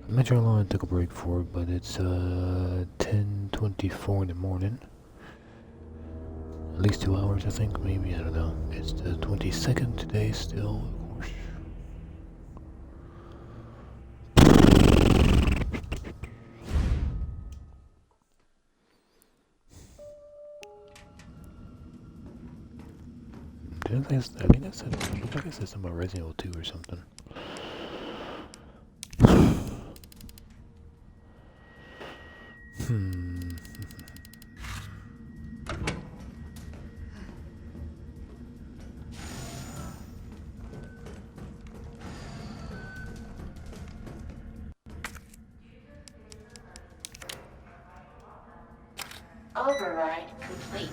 I'm not sure how long I took a break for, but it's 10:24 in the morning. At least 2 hours, I think, maybe, I don't know. It's the 22nd today still, of course. I think I said something about Resident Evil 2 or something. Override complete.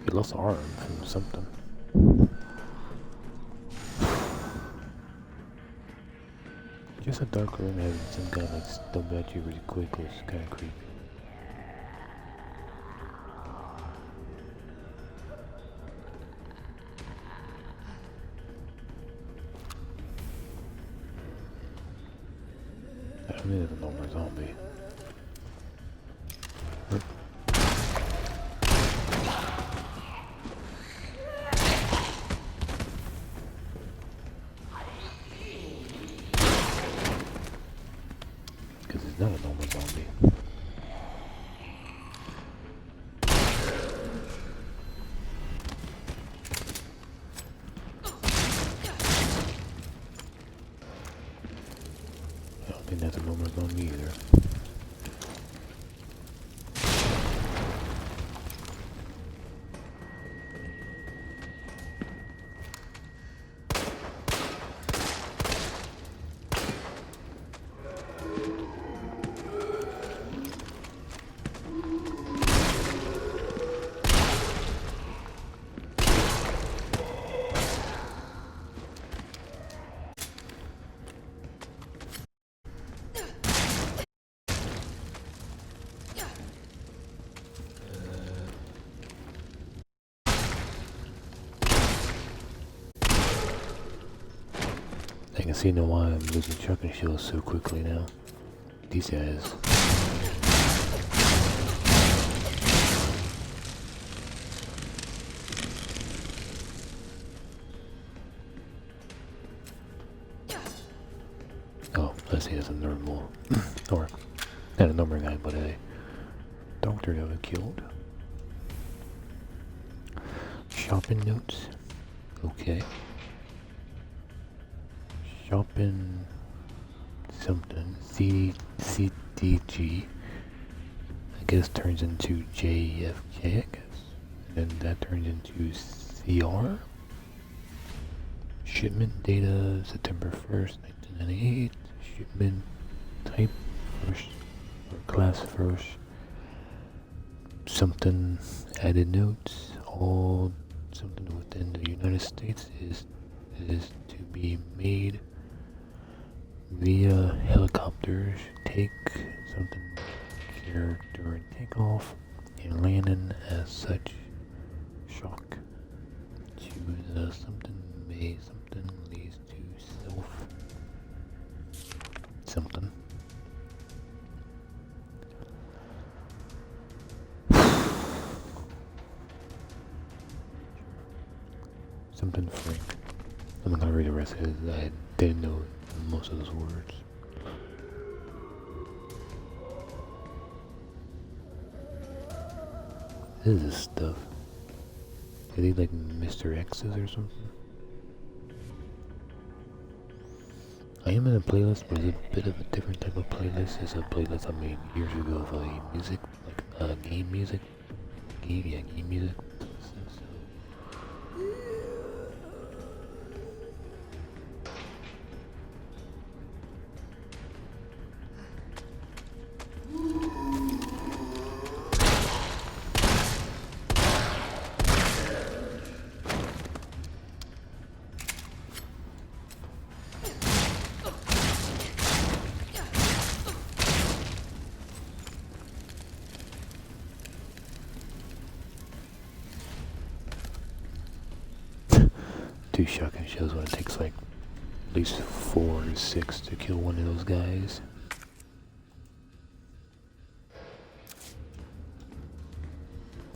He lost an arm from something. Just a dark room having some guy like stump at you really quick was kind of creepy. I mean, it's a normal zombie. Because it's not a normal zombie. I don't think that's a normal zombie either. I can see now why I'm losing truck and shields so quickly now. These guys. Oh, let's see, there's a normal, or not a normal guy, but a doctor that was killed. Shopping notes. Okay. Shopping something. CDG. I guess turns into JFK, I guess. And then that turns into CR. Shipment data September 1st, 1998. Shipment type first, or class first. Something added notes. All something within the United States is to be made via helicopters. Take something care during takeoff and landing as such. Shock. Choose something may something leads to self something. Something frank. I'm not gonna read the rest of it. I didn't know most of those words. What is this stuff? Are they like Mr. X's or something? I am in a playlist, but it's a bit of a different type of playlist. It's a playlist I made years ago of music, like game music. Game music. 2 shotgun shells when it takes like at least 4 or 6 to kill one of those guys.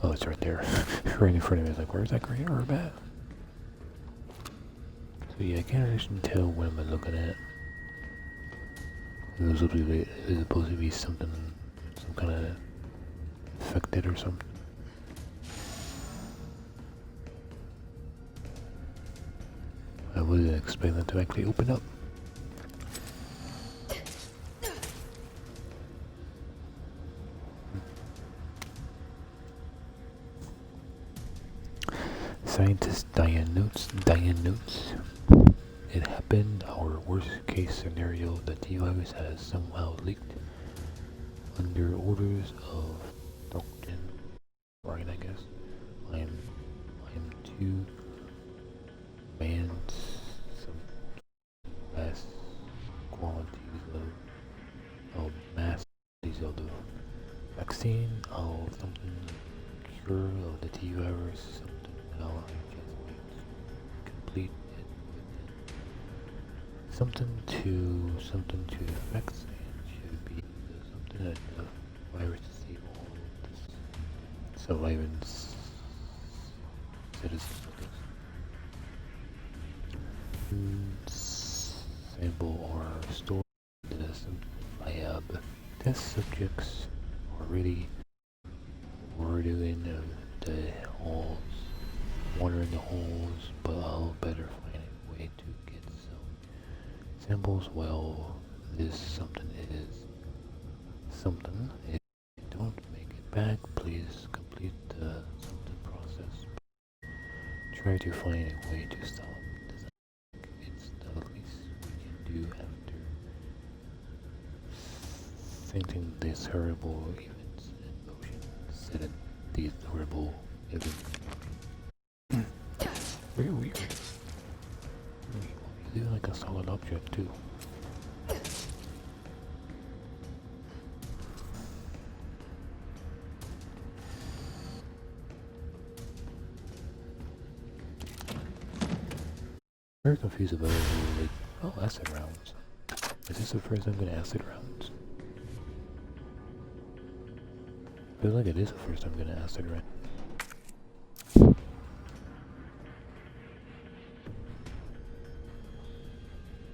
Oh, it's right there. Right in front of me. It's like, where's that green herb at? So yeah, I can't really tell what am I looking at. It was supposed to be something, some kind of affected or something. I wasn't expecting it to actually open up. Scientist Diane notes. It happened, our worst case scenario, the T-virus has somehow leaked under orders of Dr. Ryan, I guess. I'm to ban some mass quantities of mass quantities of the vaccine, of something cure of the T-virus, something now I just wait complete it within something to the vaccine should be something that the virus to save all of this surviving citizens of this. Sample or stored in the lab. Test subjects already were doing the halls, wandering the halls, but I'll better find a way to get some samples. Well, this something is something. If you don't make it back, please complete the something process. Try to find a way to stop this. It's the least we can do after thinking these horrible events in motion. Setting these horrible events. Very weird. He's like a solid object too. Very confused about it. Like, oh, acid rounds. Is this the first time I'm gonna acid rounds? I feel like it is the first time I'm gonna acid round.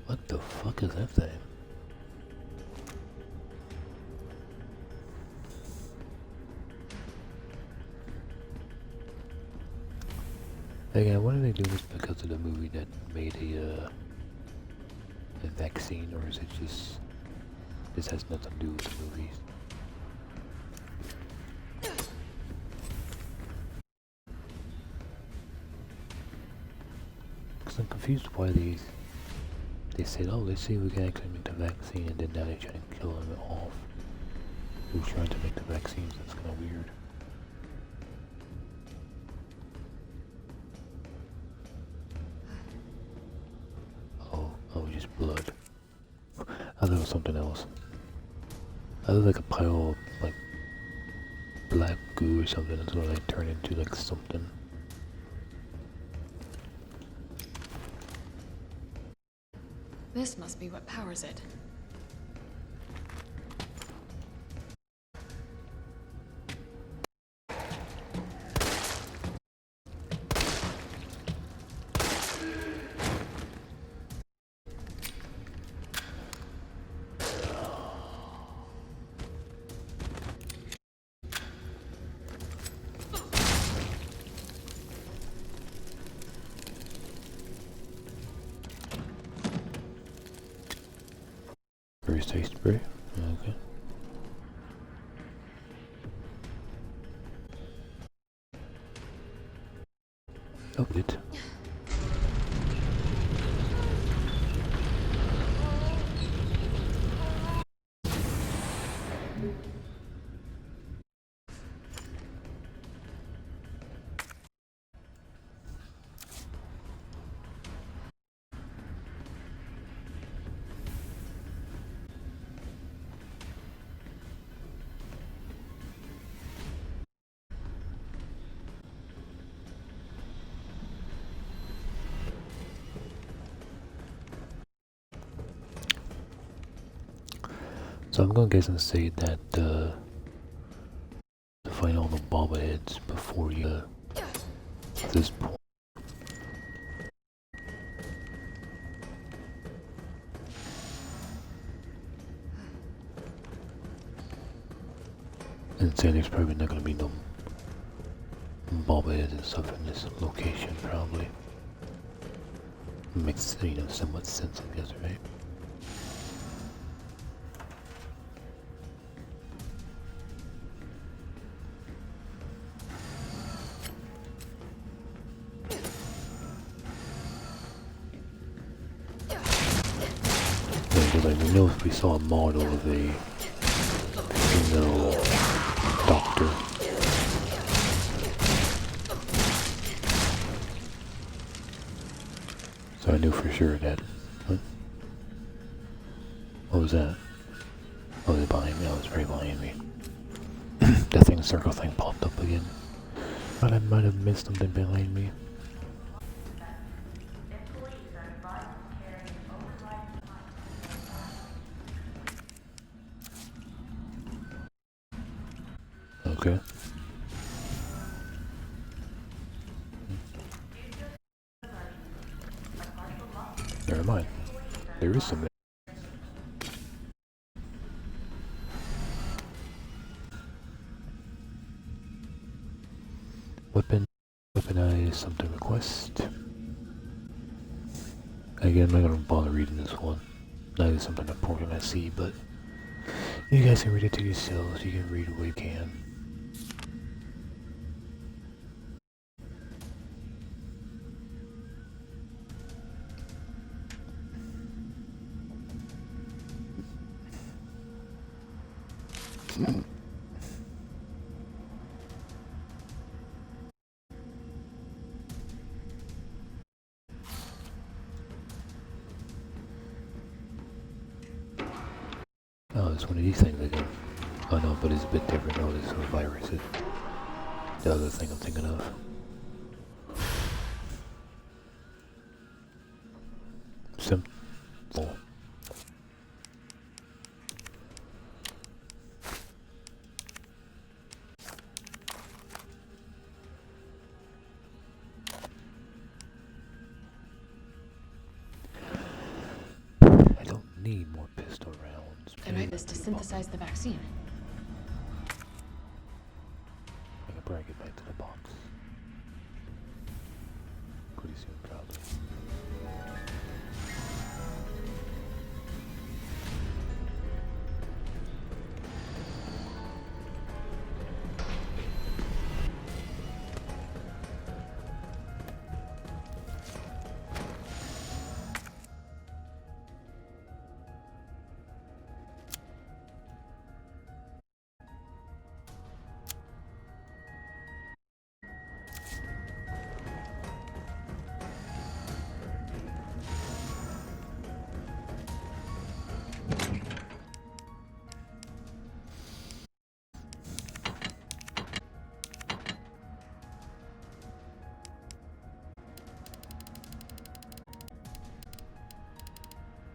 What the fuck is that thing? Again, what do they do this because of the movie that made a vaccine, or is it just this has nothing to do with the movies? Because I'm confused why they said, oh, let's see if we can actually make the vaccine, and then now they're trying to kill them off. Who's trying to make the vaccines? That's kind of weird. Oh, just blood. I thought it was something else. I thought like a pile of like black goo or something that's gonna like turn into like something. This must be what powers it. First aid spray. Okay. Oh, it. So I'm gonna guess and say that to find all the bobbleheads before you at this point. And say there's probably not gonna be no bobbleheads and stuff in this location, probably. Makes, you know, somewhat sense, I guess, right? Because I know if we saw a model of a female doctor. So I knew for sure that. What was that? Oh, it was behind me. Oh, it was right behind me. That thing, circle thing popped up again. Thought I might have missed something behind me. Okay. Never mind. There is something. Weaponize something request. Again, I'm not gonna bother reading this one. Not even something important I see, but you guys can read it to yourselves. You can read what you can. Oh, it's one of these things again. Oh no, but it's a bit different. Oh, this is a virus. It's the other thing I'm thinking of. Simple. I don't need more pistol rounds. I write this to synthesize the vaccine. I can probably get back to the box. Pretty soon, probably.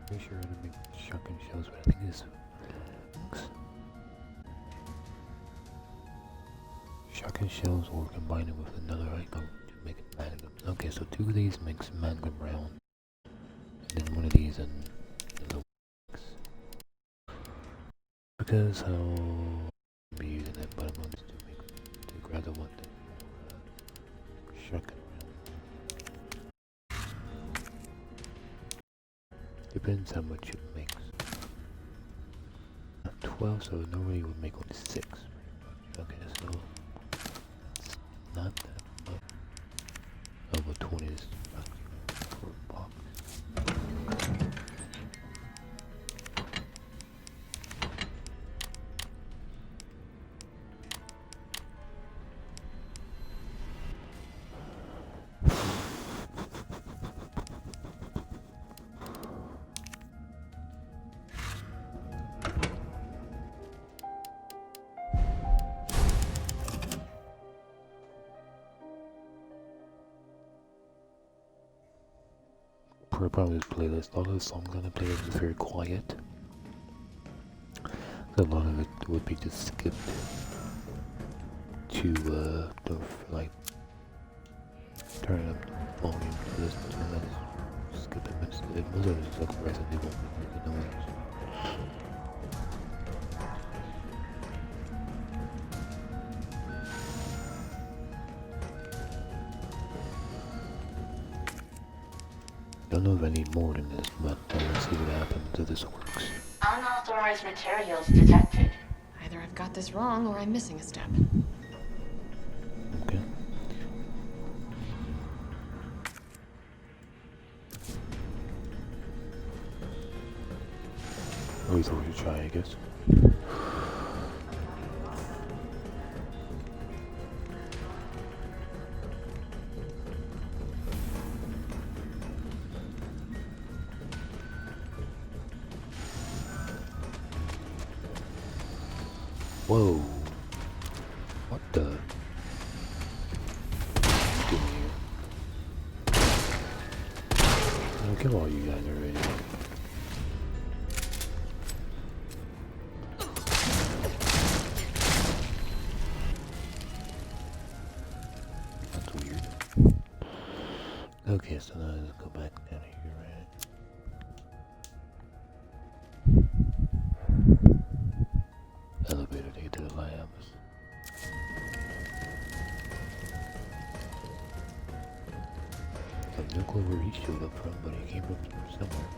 Pretty sure it'll make shotgun shells, but I think this shotgun shells or combine it with another item to make it magnum. Okay, so 2 of these makes magnum round, and then 1 of these and the little box. Because I'll be using it, but I'm going to grab the one thing for shotgun round. Depends how much it makes. 12, so normally it would make only 6. Okay, so it's not that much. Oh, but 20 is for a box. Probably this playlist. All the songs on the playlist is very quiet. a lot of it would be just skipped to like turn up the volume to this, and then skip it. Most of it is like Resident Evil noise. Don't know if I need more than this, but let's see what happens if this works. Unauthorized materials detected. Either I've got this wrong or I'm missing a step. Okay. Always worth a try, I guess. Whoa. What the? I'll kill all you guys already. That's weird. Okay, so now let's go back down here, right? Elevator to get to the labs. I have no clue where he showed up from, but he came from somewhere.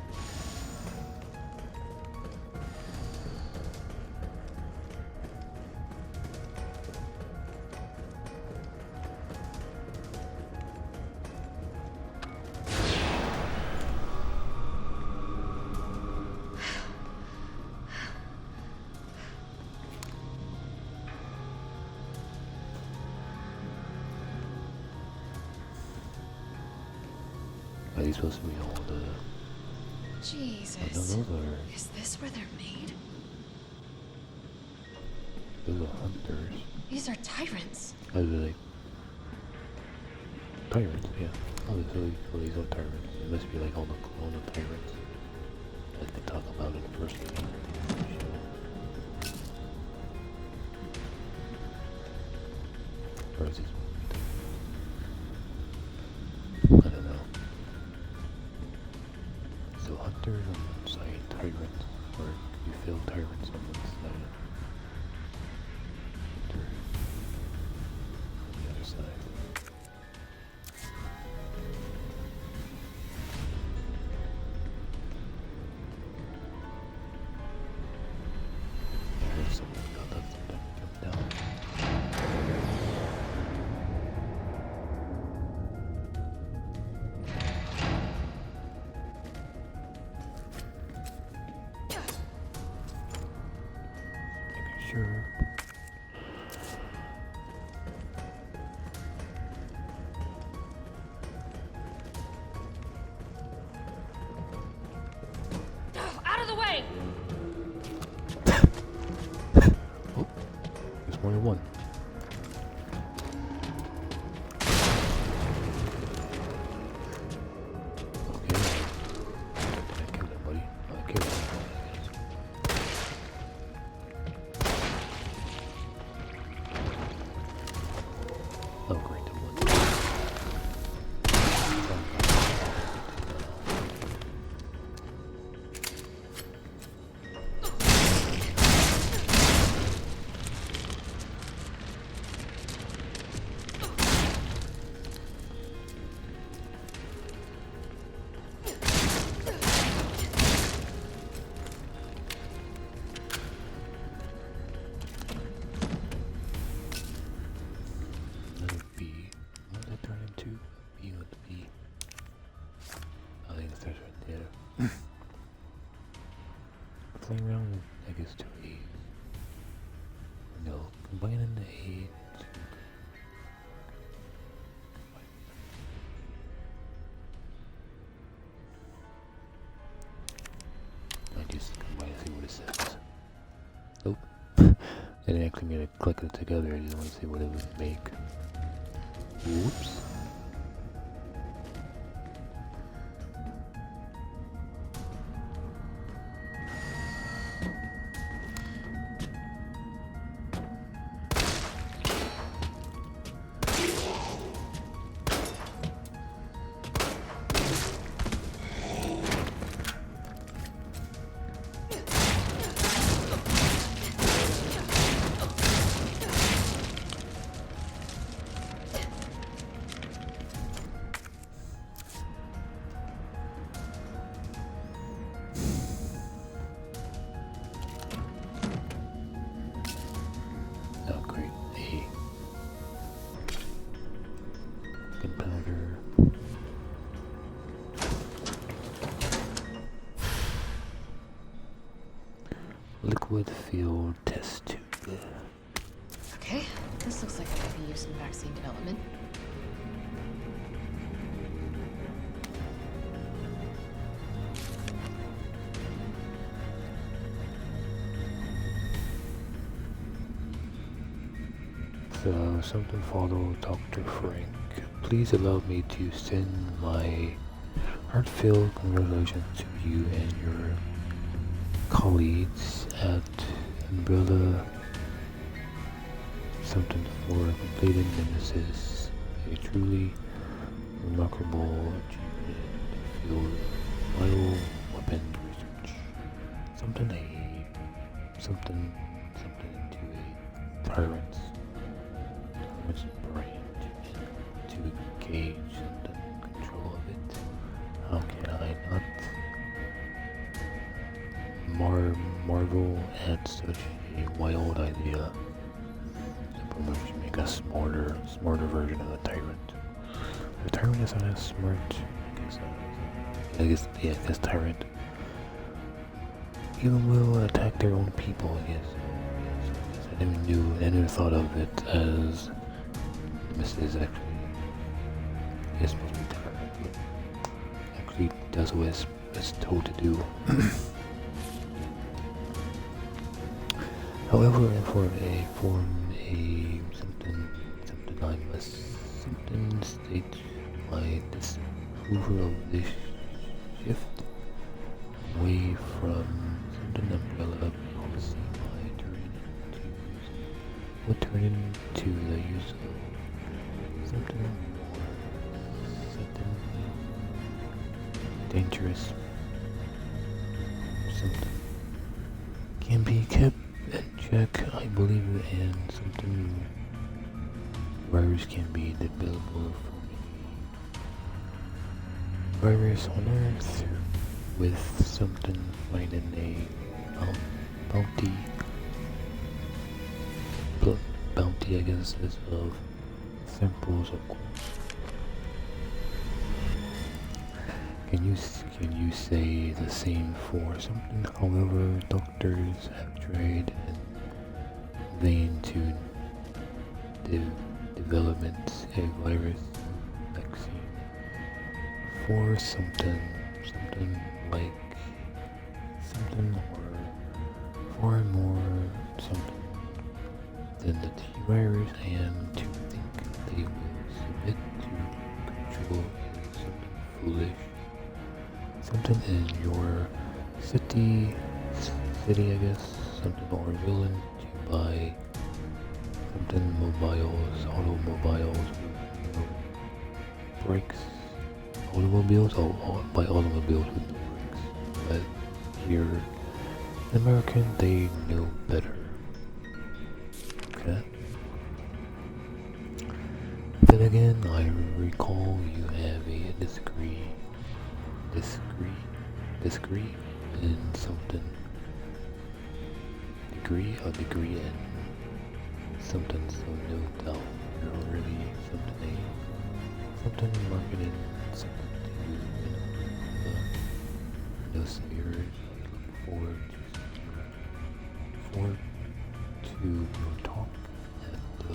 Are these supposed to be all the... Jesus. Oh, no, those are... Is this where they're made? Those are hunters. These are tyrants. Oh, they're like... Tyrants, yeah. Oh, these are tyrants. It must be like all the clone of tyrants that they talk about in the first game. Or is this... I don't know. So hunters on one side, tyrants, or you feel tyrants on one side. Hunters on the other side. I heard something about that jump down. Sure. Out of the way! Oh, there's more than one. Okay. Did I kill that, buddy? Oh, I killed him. Oh, great, I'm one. Another bee. What did that turn into? A bee with a bee. I think it's right there. Playing around with, I guess, two A's. No, combining the A to... I just combine and see what it says. Nope. I didn't actually mean to click it together, I just want to see what it would make. Whoops. talcum powder. Liquid filled test tube. Okay, this looks like it might be used in vaccine development. So, something follow Dr. Frank. Please allow me to send my heartfelt congratulations to you and your colleagues at Umbrella. Something for completing Nemesis. A truly remarkable achievement in the field of bioweapon research. Something into a tyrant's brain to gauge the control of it. How can I not marvel at such a wild idea? Pretty much make a smarter version of the tyrant. The tyrant is not as smart. I guess tyrant even will attack their own people. I guess I never thought of it as Nemesis actually is supposed to be tyrant, but actually does what it's told to do. However, I must state my disapproval of this shift away from something umbrella policy by turning to the use of something dangerous. Something can be kept in check, I believe, and something virus can be developable from a virus on Earth with something finding a bounty, I guess, is of samples of course. Can you say the same for something? However, doctors have tried in vain to development a virus vaccine for something or far more something than the T virus, and to think they will submit to control is something foolish. Something in your city, I guess, something or willing to buy something automobiles with no brakes. Buy automobiles with no brakes. But here in America, they know better. Okay? Then again, I recall you have a degree in something. Degree in something, so no doubt you're already something marketing, something to do in those spheres. I look forward to your talk at the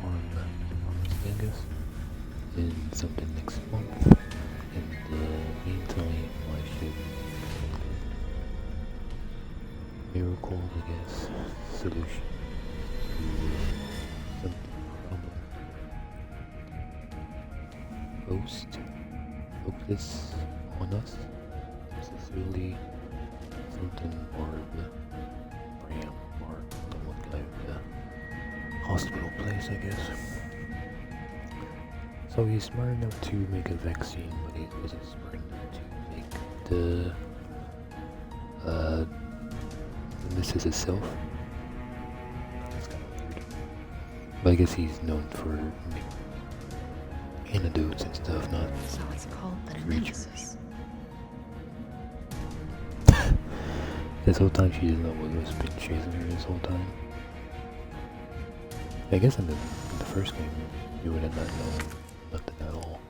pharmacy, I guess, in something next month. In the meantime, I should miracle, I guess, solution to something problem. Focus on us. Sincerely, something Barb Bram or someone like the hospital place, I guess. So he's smart enough to make a vaccine, but he wasn't smart enough to make the Nemesis itself. That's kind of weird. But I guess he's known for making antidotes and stuff, not So it's called the creatures. Nemesis. This whole time she didn't know what was been chasing her this whole time. I guess in the first game, you would have not known nothing at all.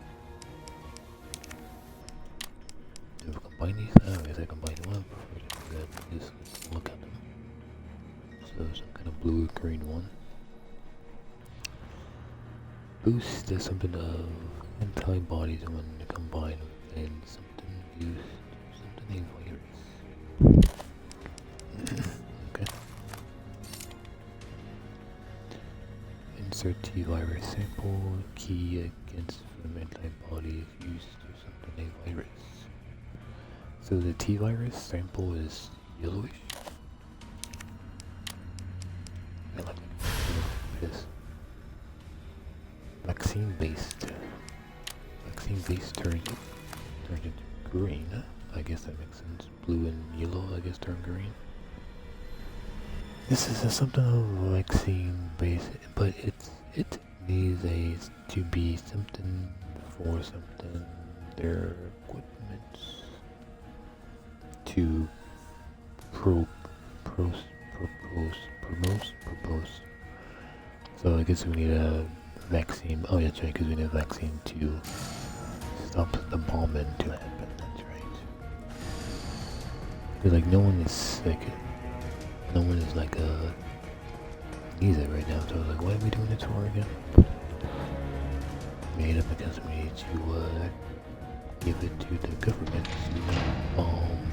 Do we combine these? Oh, I guess I combined one. Before I do that, just look at them. So some kind of blue green one. Boost is something of antibodies when combined with something used, something a virus. Okay. Insert T-virus sample key against from antibodies used to something a virus. So the T-virus sample is yellowish. I like this. Vaccine-based turns into green. I guess that makes sense. Blue and yellow, I guess, turn green. This is something of vaccine-based, but it needs to be something for something. Their equipment to propose. So I guess we need a vaccine. Oh, yeah, that's right, because we need a vaccine to stop the bombing to happen. That's right. Because like no one is needs it right now. So I was like, what are we doing it for again? Made up because we need to give it to the government to bomb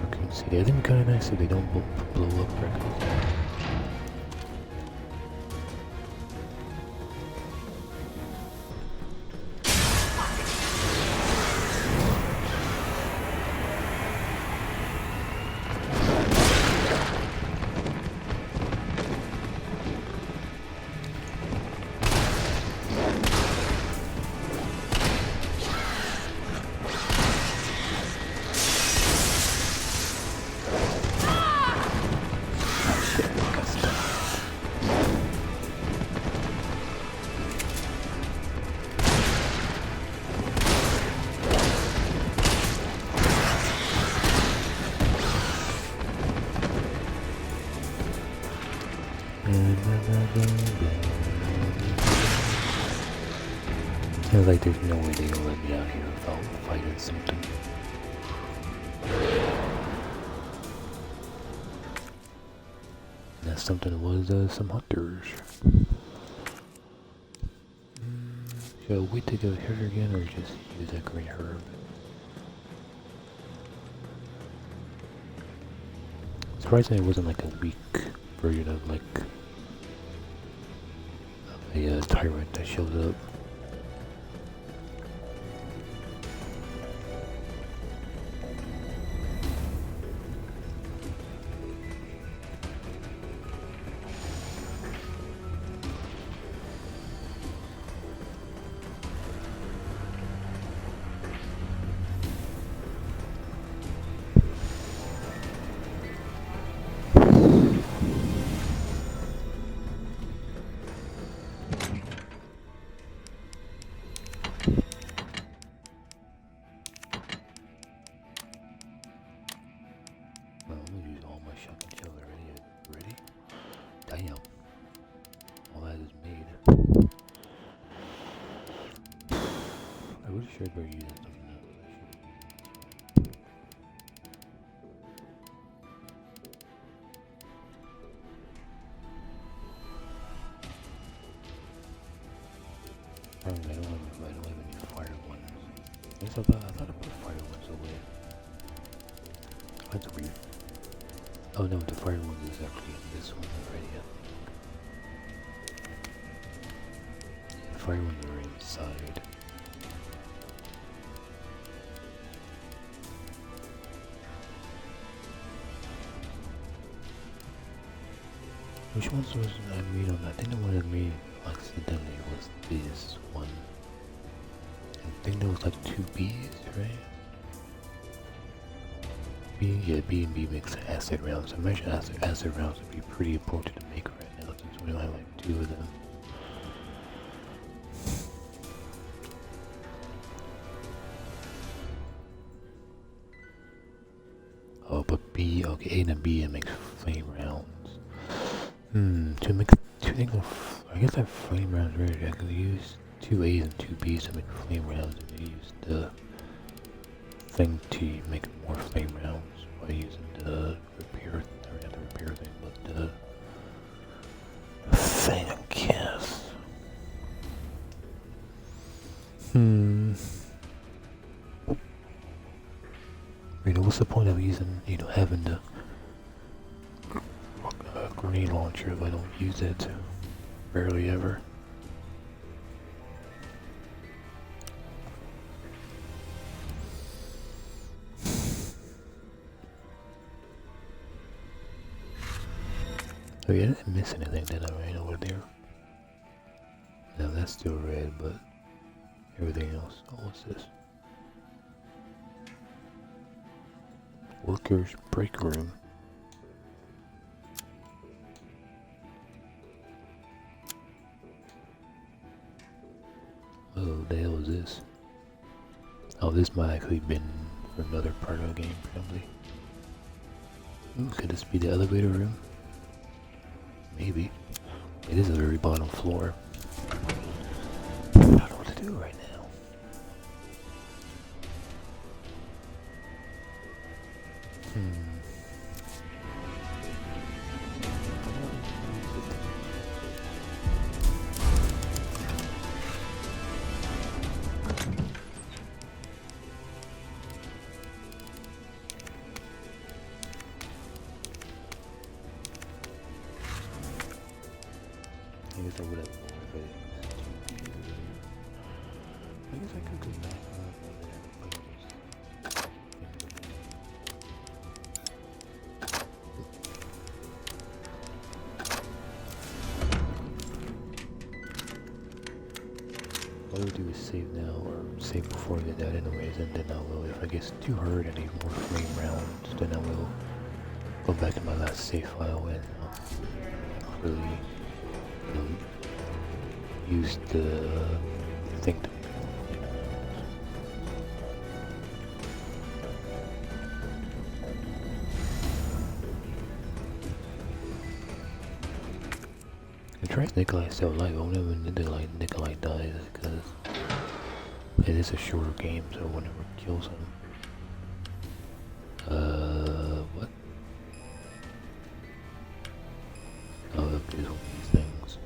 Raccoon City. I think it'd be kind of nice if they don't blow up Raccoon City. Feels like there's no way they'll let me out here without fighting something. And that something was some hunters. Should I wait to go here again or just use that green herb? Surprisingly, it wasn't like a weak version of like a tyrant that showed up. Damn. All that is made. I wish I could use something else. I don't have any fire ones. I thought I put fire ones away. That's weird. Oh no, the fire ones is actually in this one already, I think. The fire ones are inside. Which ones was I made on that? I think the one I made accidentally was this one. I think there was like 2 B's, right? B and B makes acid rounds. So imagine acid rounds would be pretty important to make right now since we only have like 2 of them. Oh, but B, okay, A and B it makes flame rounds. To think I guess I have flame rounds ready. I could use 2 A's and 2 B's to make flame rounds, and use the thing to make more flame rounds by using the repair, or not the repair thing, but the thing, I guess. You know, what's the point of using, having the grenade launcher if I don't use it? Barely ever. Oh yeah, I didn't miss anything, did I, right over there? No, that's still red, but everything else. Oh, what's this? Workers' break room. What the hell is this? Oh, this might actually been for another part of the game, probably. Ooh, could this be the elevator room? Maybe. It is the very bottom floor. I don't know what to do right now. I guess I would have more, but I guess I could go back What I would do is save now, or save before I get that anyways, and then I will, if I get too hurt and need more flame rounds, then I will go back to my last save file and really use the thing to I tried Nikolai still alive. I wonder when Nikolai dies, because it is a shorter game, so whenever it kills him. What? Oh, look, there's all these things.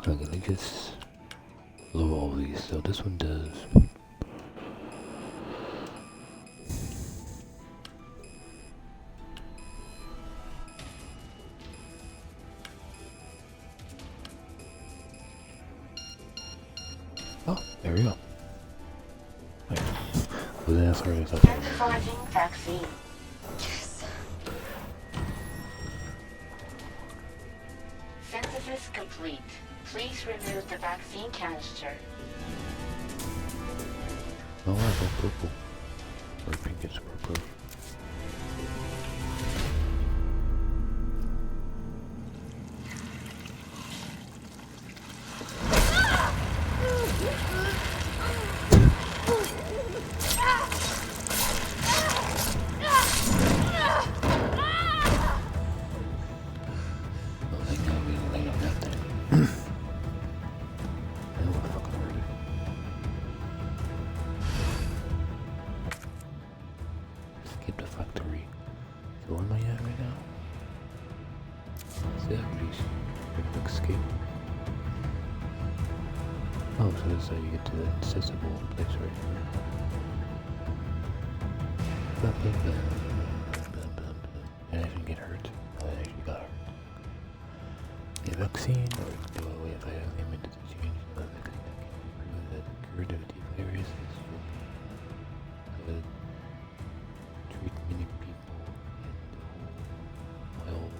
Okay, let me just blow all these. So this one does. Oh, there we go. Right. Well, then that's where it's up. Synthesizing vaccine. Yes. Synthesis complete. Please remove the vaccine canister. Oh, I got purple. Or pink is purple. Skip the factory. So where am I at right now? Is that quick escape? Oh, so that's how you get to the accessible place right here. Blah, blah, blah, blah, blah, blah. And I didn't get hurt. I actually got hurt. The vaccine, or do away if I have limited to change the vaccine. I can prove that curativity virus is treat many people in the whole,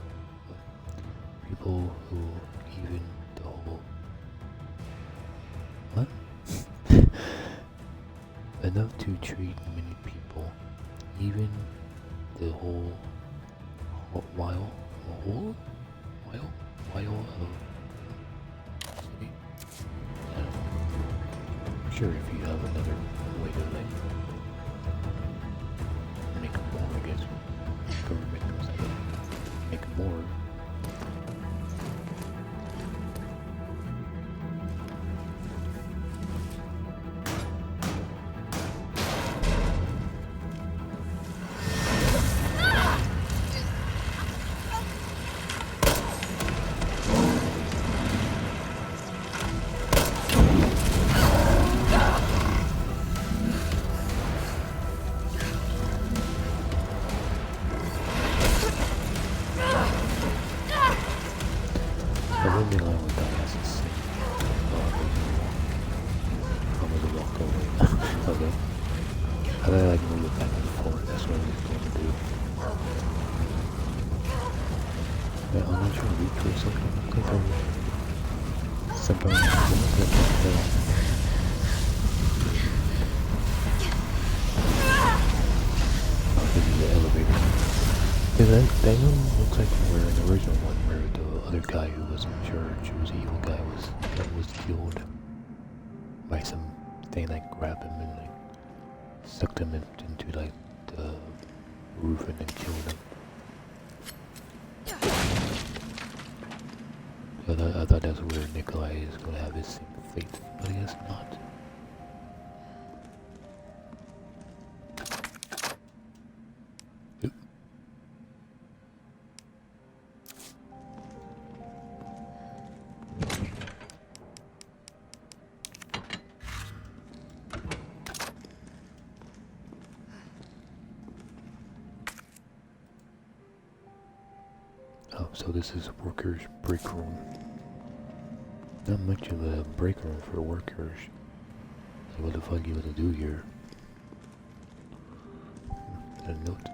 well, people who even the whole, what? Enough to treat many people, even the whole while city. Sure, if you have another way to like make more, I guess government knows how to make more. I really like what that has to say. I'm gonna walk away. Okay. I gotta like move it back and forth. That's what I'm going to do. Yeah, I'm not sure reach or something. I think something like that. Oh, this is the elevator. Yeah, that one looks like where in the original one where the other guy who was in charge, who was the evil guy, was killed by some thing like grabbed him and like sucked him into like the roof and then killed him. I thought that's where Nikolai is gonna have his same fate, but I guess not. Oop. Oh, so this is workers' break room. Not much of a break room for workers. So what the fuck you gonna do here? A note.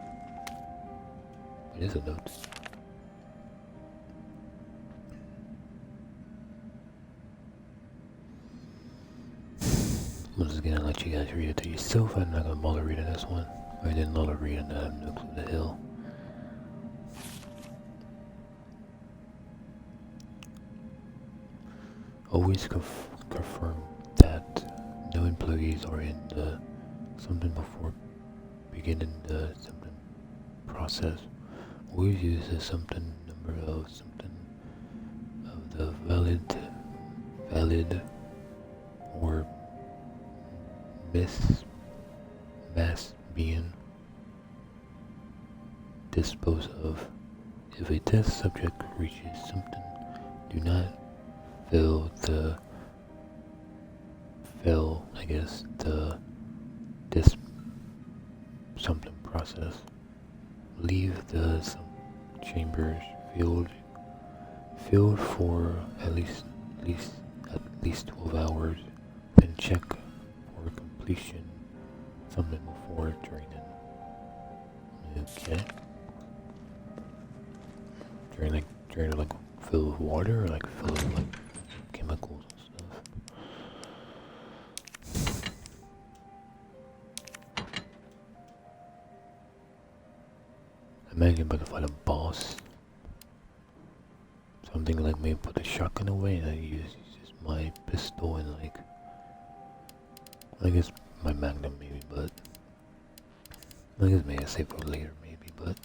It is a note. I'm just gonna let you guys read it to yourself. I'm not gonna bother reading this one. I didn't bother reading that Nooks of the Hill. Always confirm that no employees are in the something before beginning the something process. Always use the something number of something of the valid or mass being disposed of. If a test subject reaches something, do not fail this something process. Leave the chambers filled for at least 12 hours, then check for completion something before draining. Okay. Drain like filled with water or like filled with like chemicals and stuff. Imagine about to fight a boss. So I'm thinking like maybe put the shotgun away and I use just my pistol and like I guess my magnum maybe, but I guess maybe I save for later maybe, but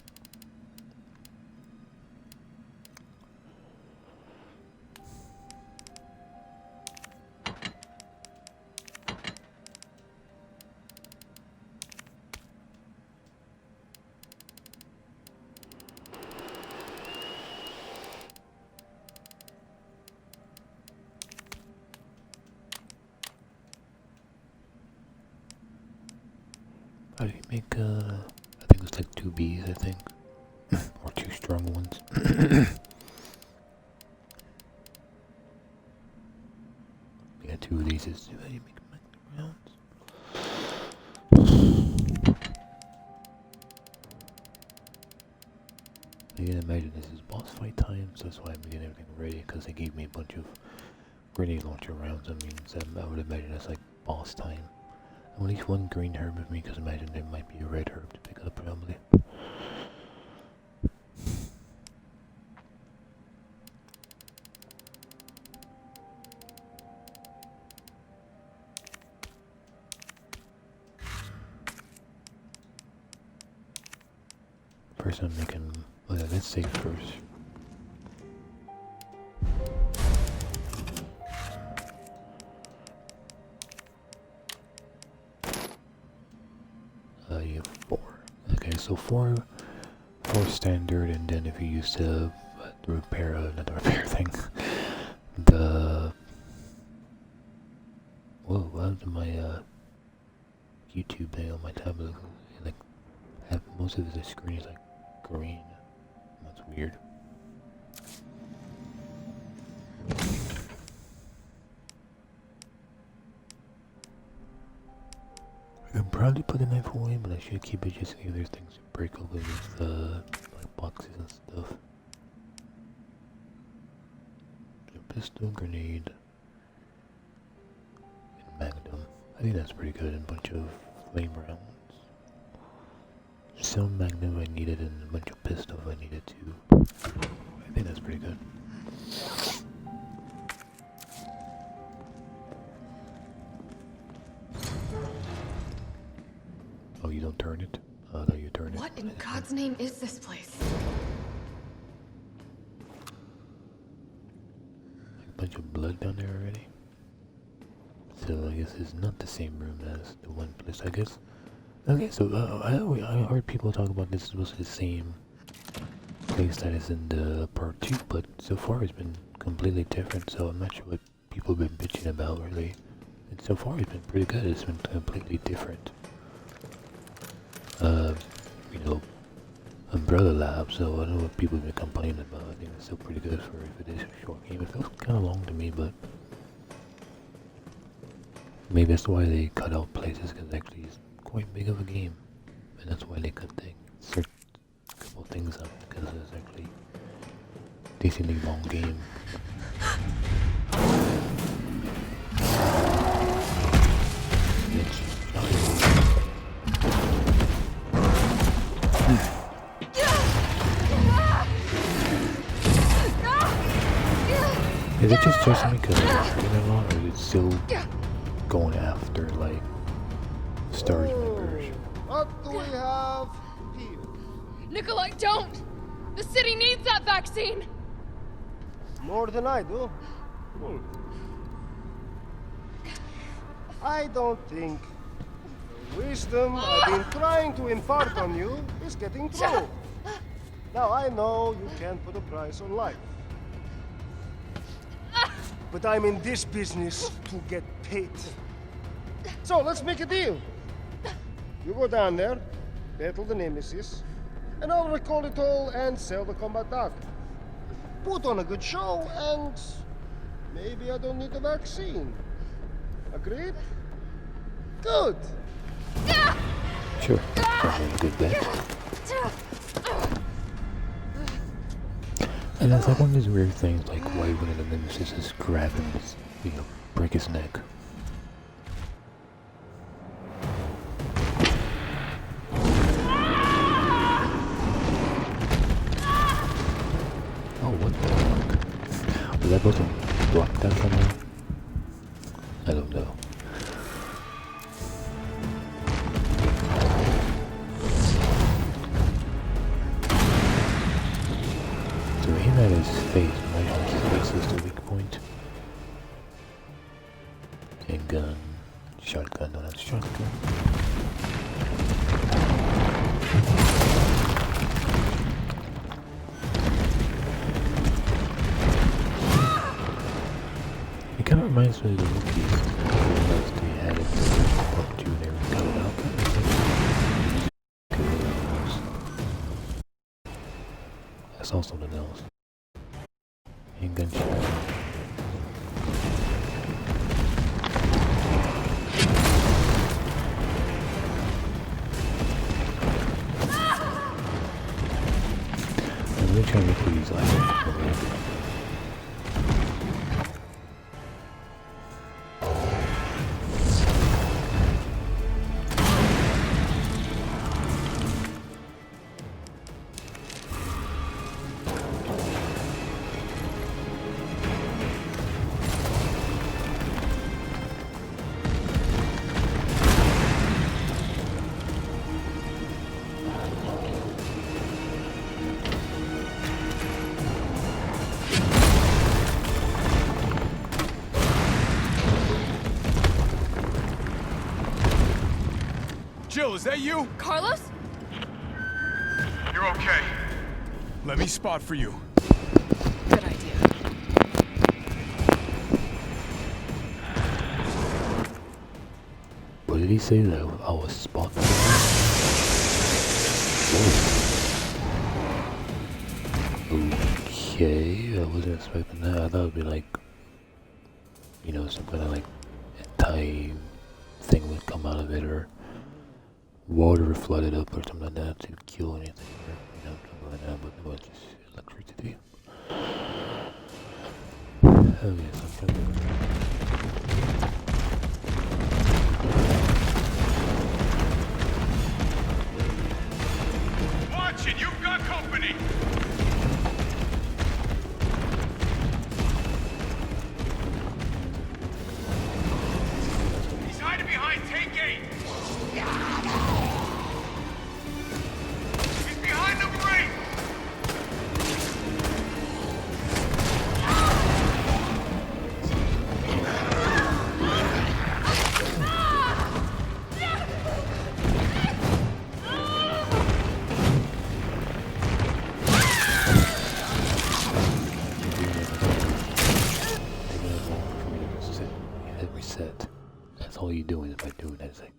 how do you make I think it's like 2 Bs I think. Or 2 strong ones. Yeah, 2 of these is how do you make rounds? I can imagine this is boss fight time, so that's why I'm getting everything ready, because they gave me a bunch of grenade launcher rounds. That means I would imagine it's like boss time. At least one green herb with me, because imagine there might be a red herb to pick up probably. first I'm making. Okay, let's save first. You have 4. Okay, so 4 standard, and then if you use the repair, not the repair thing, the why did my YouTube thing on my tablet like have most of the screen is like green? That's weird. I could probably put the knife away, but I should keep it just in case there's things to break over with like boxes and stuff. A pistol, grenade, and magnum. I think that's pretty good, and a bunch of flame rounds. Some magnum I needed, and a bunch of pistols I needed too. I think that's pretty good. Oh, you don't turn it? Oh, no, you turn it. What in God's name is this place? Like a bunch of blood down there already. So I guess it's not the same room as the one place, I guess. Okay, so I heard people talk about this was the same place that is in the part 2, but so far it's been completely different, so I'm not sure what people have been bitching about really. And so far it's been pretty good, it's been completely different. You know, Umbrella Lab, so I don't know what people have been complaining about. I think it's still pretty good for if it is a short game. It feels kind of long to me, but maybe that's why they cut out places, because actually it's quite big of a game, and that's why they cut a couple things out, because it's actually a decently long game. Is it just chasing me because I'm shooting a lot, or is it still going after, like, storage members? What do we have here? Nikolai, don't! The city needs that vaccine! More than I do. I don't think the wisdom I've been trying to impart on you is getting through. Now I know you can't put a price on life. But I'm in this business to get paid. So let's make a deal. You go down there, battle the Nemesis, and I'll recall it all and sell the combat dog. Put on a good show, and maybe I don't need the vaccine. Agreed? Good. Sure, probably a good bet. And that's like one of these weird things, like why one of the Nemesis is grab him, you know, break his neck. Oh, what the fuck? Was I supposed to block that somehow? I don't know. So aim at his face, right on his face is the weak point. Handgun, shotgun, no, that's shotgun. It kind of reminds me of the Rookies. They had it in part 2 and they were cut it out. I saw something else. Handgun shot. I'm really trying to look for these items. Jill, is that you? Carlos? You're okay. Let me spot for you. Good idea. What did he say that I was spot? Okay, I wasn't expecting that. I thought it would be like, you know, some kind of like anti thing would come out of it, or water flooded up or something like that to kill anything, or, you know, something like that, but it was just electricity. Okay, so I'm trying Watch it, you've got company! He's hiding behind tank gate! He's behind number 8! hit reset. That's all you're doing by doing that. It's like,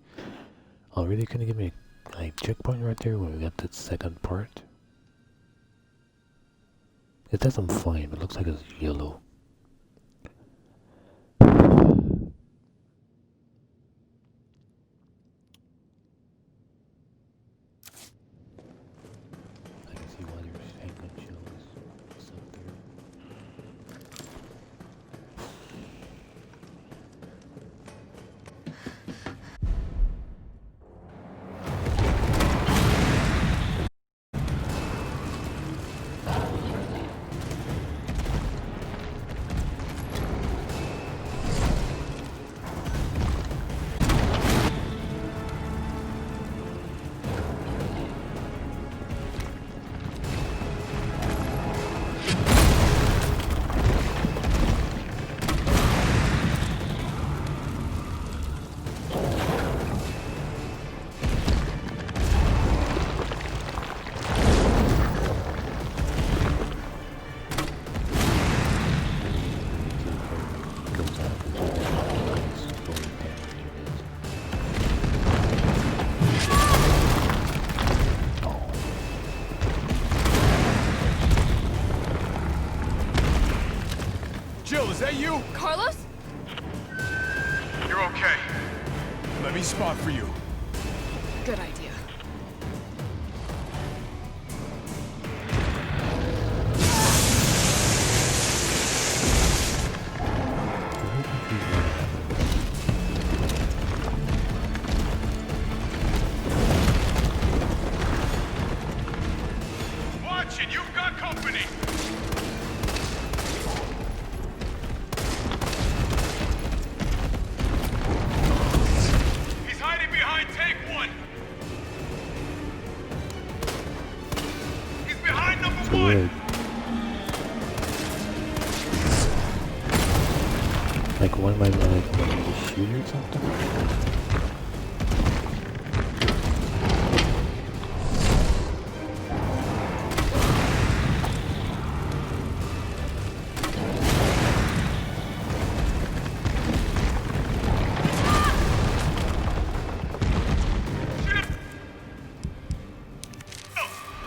oh, really? Couldn't give me a like checkpoint right there when we got that second part? It says I'm fine, but it looks like it's yellow. I can see why you're hanging chills. What's up there? Jill, is that you? Carlos? You're okay. Let me spot for you. Good idea. Watch it, you've got company! He's hiding behind tank 1! He's behind number 1! Weird. Like, what am I gonna shoot or something?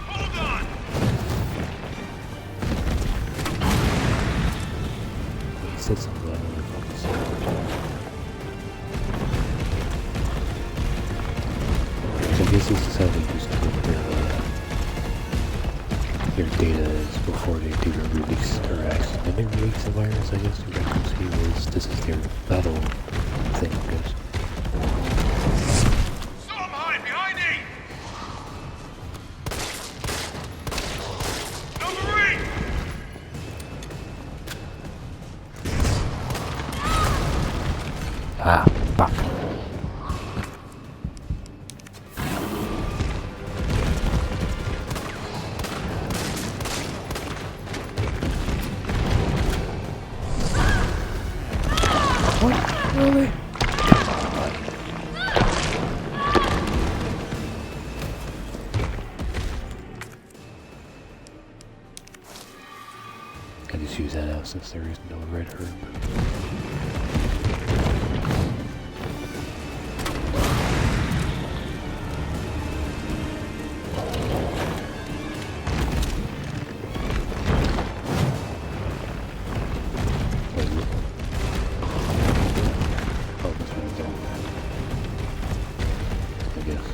Hold on! He said something, I don't know what he said. So I guess this is how they used to get their data is before they do the release, or actually when they release the virus, I guess what I can see was this is their battle thing, I guess. So I'm hiding behind 8! Number 8! Ah, fuck. What? Really? just use that out since there is no red herb. Oh, this one's on. I guess.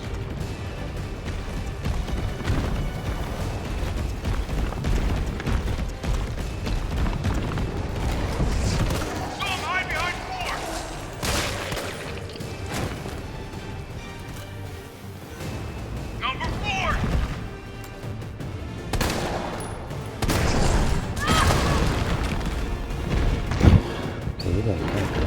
Some hide behind four! Number four! So we got a couple.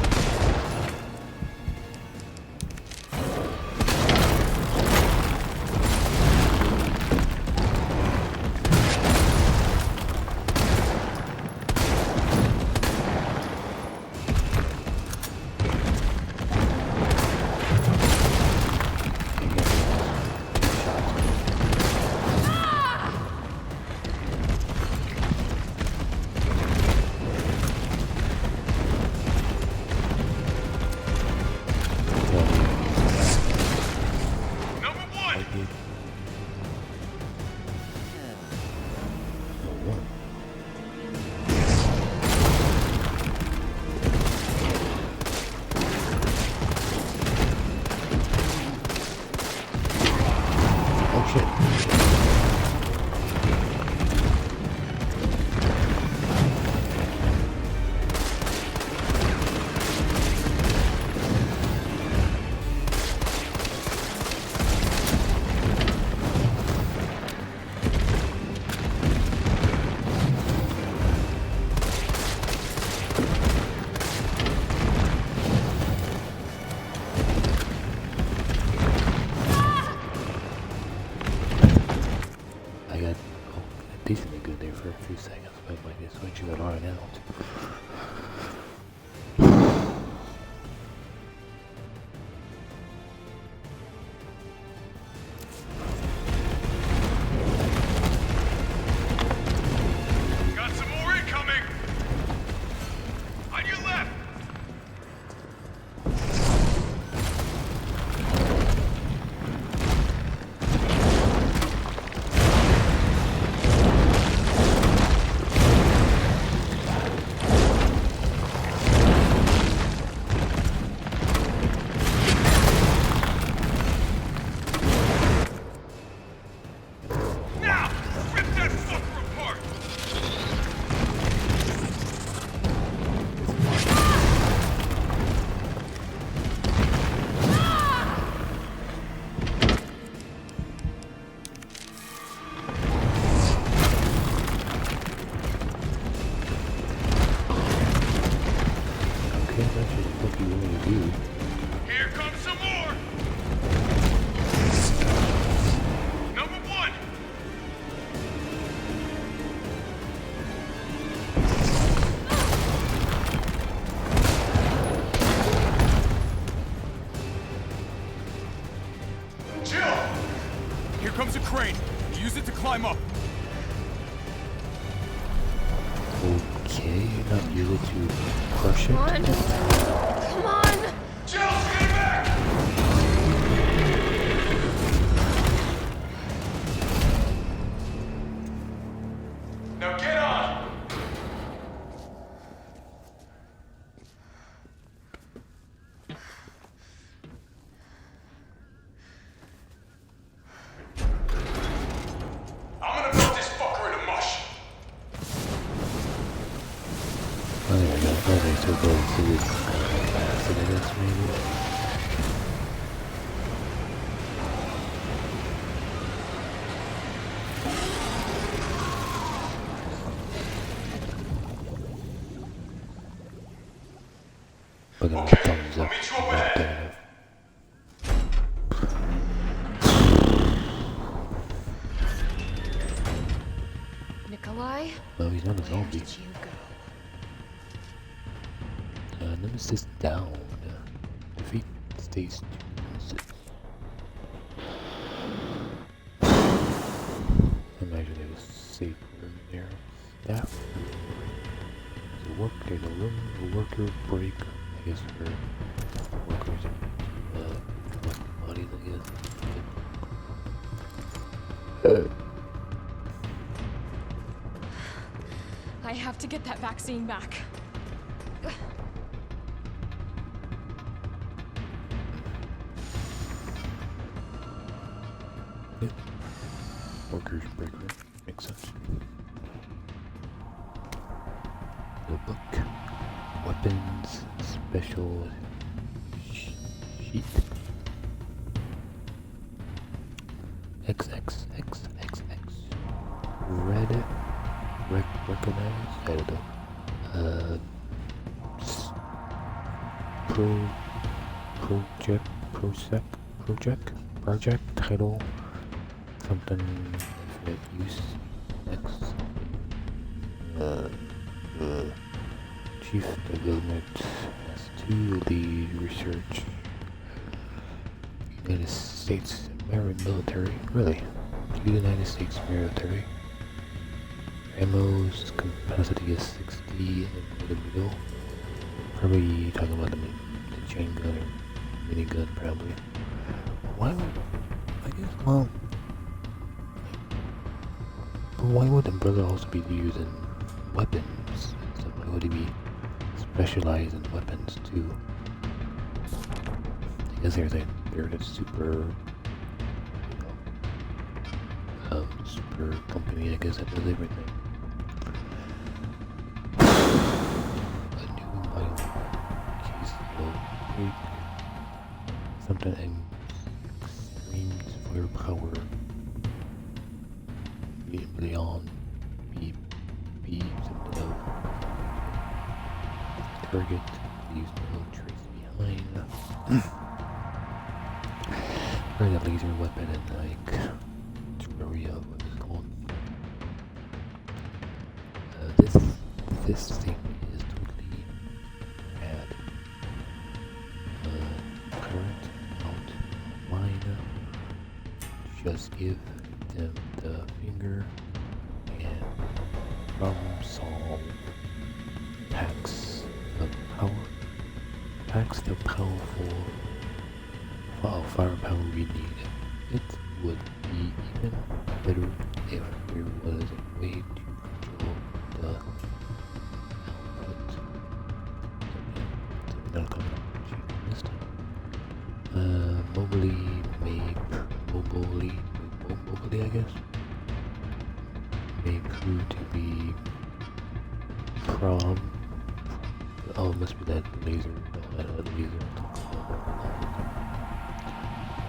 Number one! Oh shit. I got decently good there for a few seconds, but my switch got on and out. Got some more incoming! On your left! Now! Rip that fucker apart! Okay, that's just what you want to do. Here comes some more! Number one! Chill! Here comes a crane. Use it to climb up. Okay, not use it to crush Come it. on. Come on. Chill, stay back! Now get on! I'm gonna melt this fucker into mush! Oh, there we go. Okay, so go through this acid, I guess, maybe. Look at the thumbs I'll up. meet you up ahead. Nikolai? No, he's not a Where zombie. did you go? Nemesis down. Defeat stage 2. Imagine there was a safe room there. That room. there's a room, a worker break, I guess for workers collect bodies, I guess. I have to get that vaccine back. Yep. Workers break room. Makes sense. The book. Weapons. Special sheet. XXXXX. Red. Recognize? I don't know. Project title. Something definite use. Next. Chief Development S2 lead research. United States military. Really? United States military. Ammo's capacity is 60 in the middle. Probably talking about the chain gun or minigun, probably. Why would, I guess, well, but why would Umbrella also be using weapons? So why would he be specialized in weapons too? I guess they're the super, super company, I guess, that does everything. A new case of something extreme firepower beyond something of target leaves no trace behind. Probably a laser weapon and like area what it's called. This thing is totally rad. Current out line. Just give them the finger and problem solve. Packs the powerful firepower we need. It would be even better if there was a way to control the output. Not coming up this time. Mobily, I guess, may prove to be oh, it must be that laser. No, I know the laser.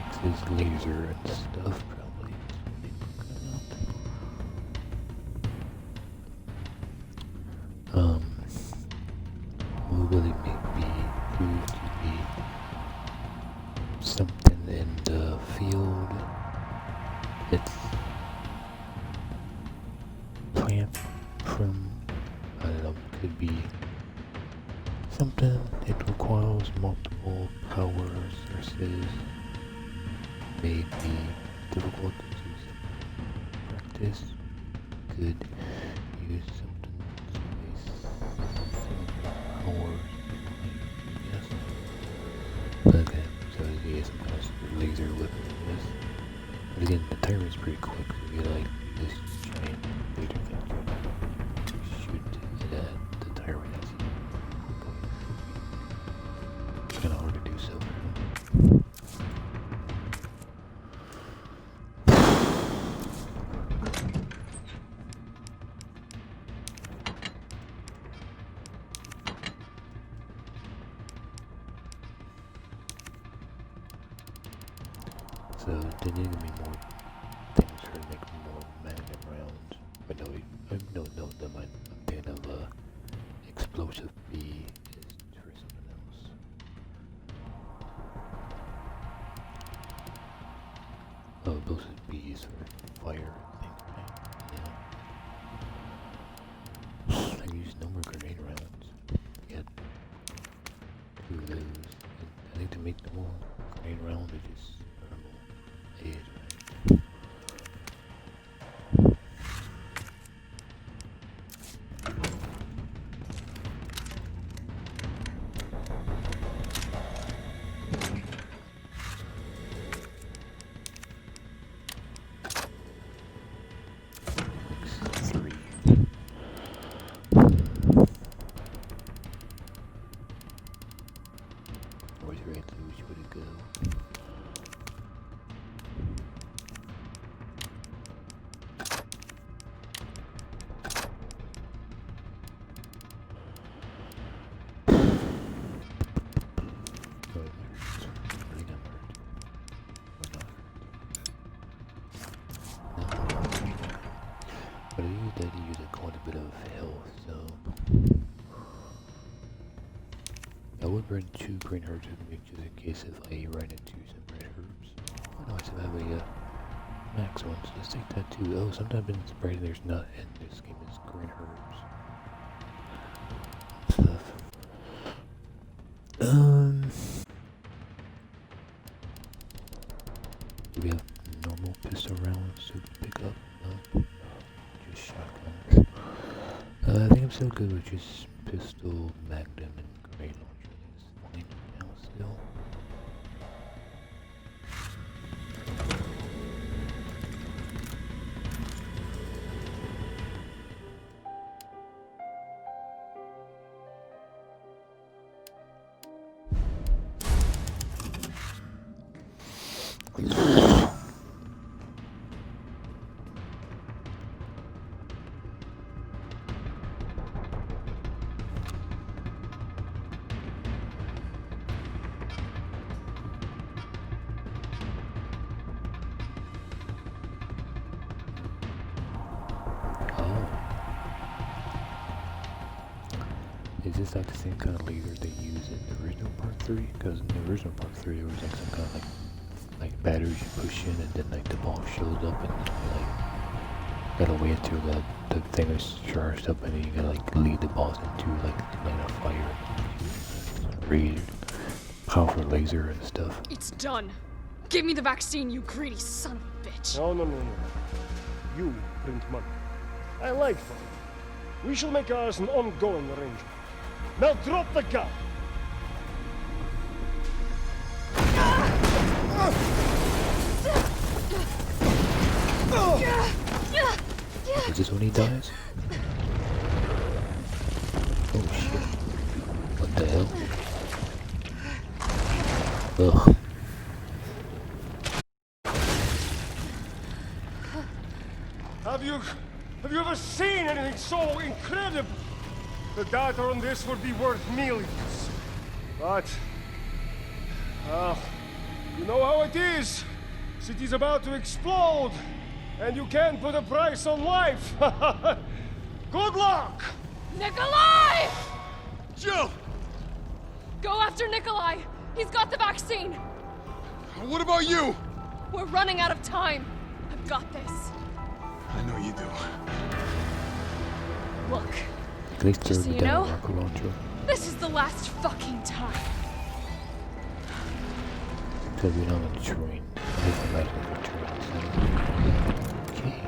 It's his laser and stuff, probably. Mobility may be proved to be something in the field. It's plant from, I don't know, could be something. It requires multiple power sources. May be difficult to practice. Could use something hours, yes. Okay, so he has some kind of laser weapon, yes. But again, the timer is pretty quick, so you like this giant laser thing to shoot it at the tyrant as he it's kinda hard to do so. So there need to be more things for to make more magnet rounds. But no, that might kind of explosive B is for something else. Oh, those are B's for fire thing, right? Yeah. I use no more grenade rounds yet. Two of those. I think to make the more grenade rounds, I just age, right? I do use quite a bit of health, so I would run 2 green herbs with me just in case if I run into some red herbs. Oh no, I still have a max one, so let's take that too. Oh, sometimes in spray there's not in this game is green herbs. Stuff. Do we have normal pistol rounds to pick up? No. Just shotguns. I think I'm still good with just pistol, magnum, and grenade launcher. I think it's fine now still. Is this like the same kind of laser they use in the original Part 3? Because in the original Part 3 there was like some kind of like batteries you push in and then like the ball shows up and then you like gotta wait until the thing is charged up and then you gotta like lead the balls into like line of fire. Really powerful laser and stuff. It's done. Give me the vaccine, you greedy son of a bitch. No. You print money. I like fun. We shall make ours an ongoing arrangement. Now drop the gun! Is this when he dies? Oh shit. What the hell? Ugh. Have you ever seen anything so incredible? The data on this would be worth millions. But, you know how it is. City's about to explode, and you can't put a price on life. Good luck! Nikolai! Jill! Go after Nikolai! He's got the vaccine! What about you? We're running out of time. I've got this. I know you do. Look, At least just so they're you know, rocket launcher. this is the last fucking time. Because we're not on the train. I just imagine the train. So. Okay,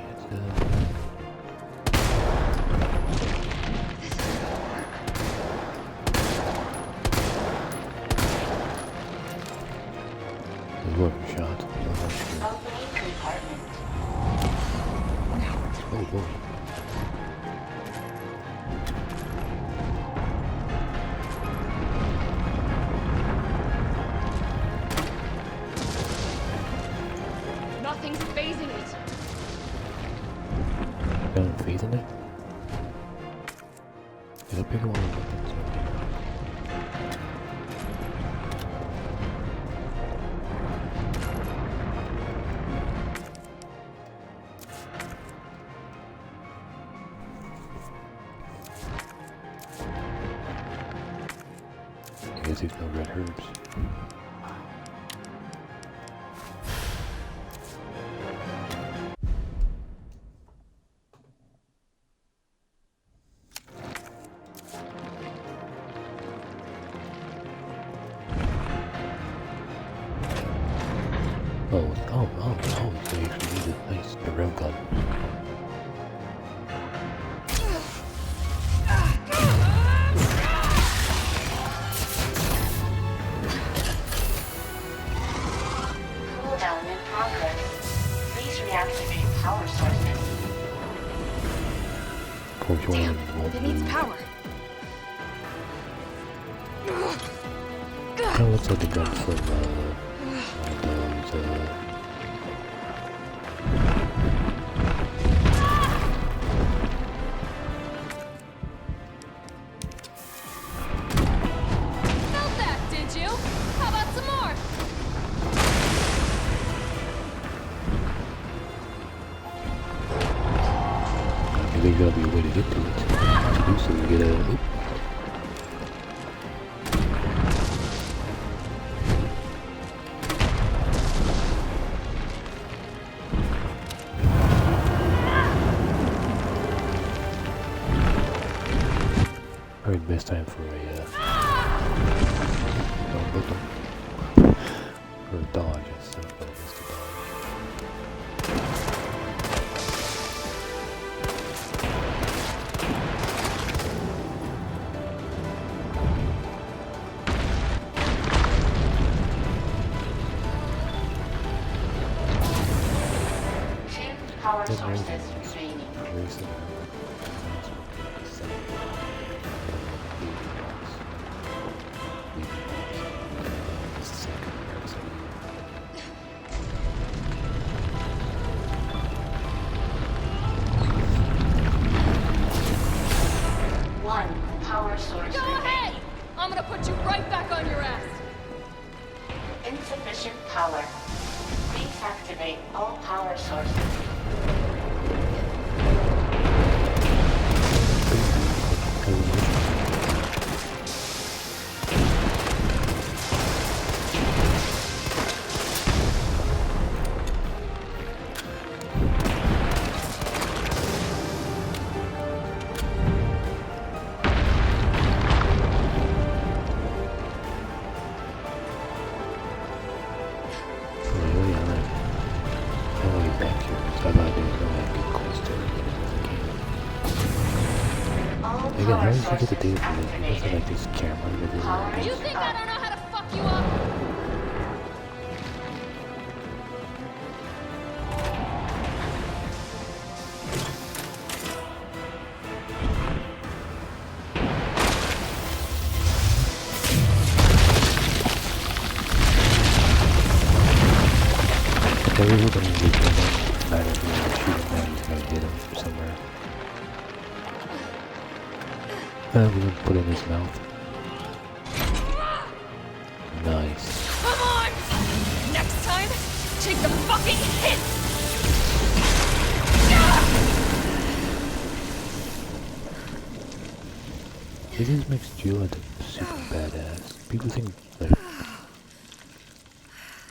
it's working shot. Opening compartment. Oh boy. Nothing's phasing it. Got him phasing it? Did I pick one of the weapons? I guess there's no red herbs. Oh, so you actually need a nice rail gun. Cooldown in progress. Please reactivate power sources. Of course, you Damn, won't it needs lose. power. Kind of looks like the gun from those, Felt that, did you? How about some more? maybe there's gotta be a way to get to it. To do so, we gotta... Oop. Probably the best time for a for a dodge instead of just a dodge. Two power sources remaining. Very similar. One power source Go ahead! remaining. I'm gonna put you right back on your ass. Insufficient power. Please activate all power sources. All Again, how power did you get the sources data for this? Because of activated. like this camera that is Power You think I don't know how to fuck you up? Every little thing you do, not if you're shooting now, you're gonna hit him somewhere. We're gonna put it in his mouth. Nice. Come on! Next time, take the fucking hit! It just makes Jill like a super badass. People think like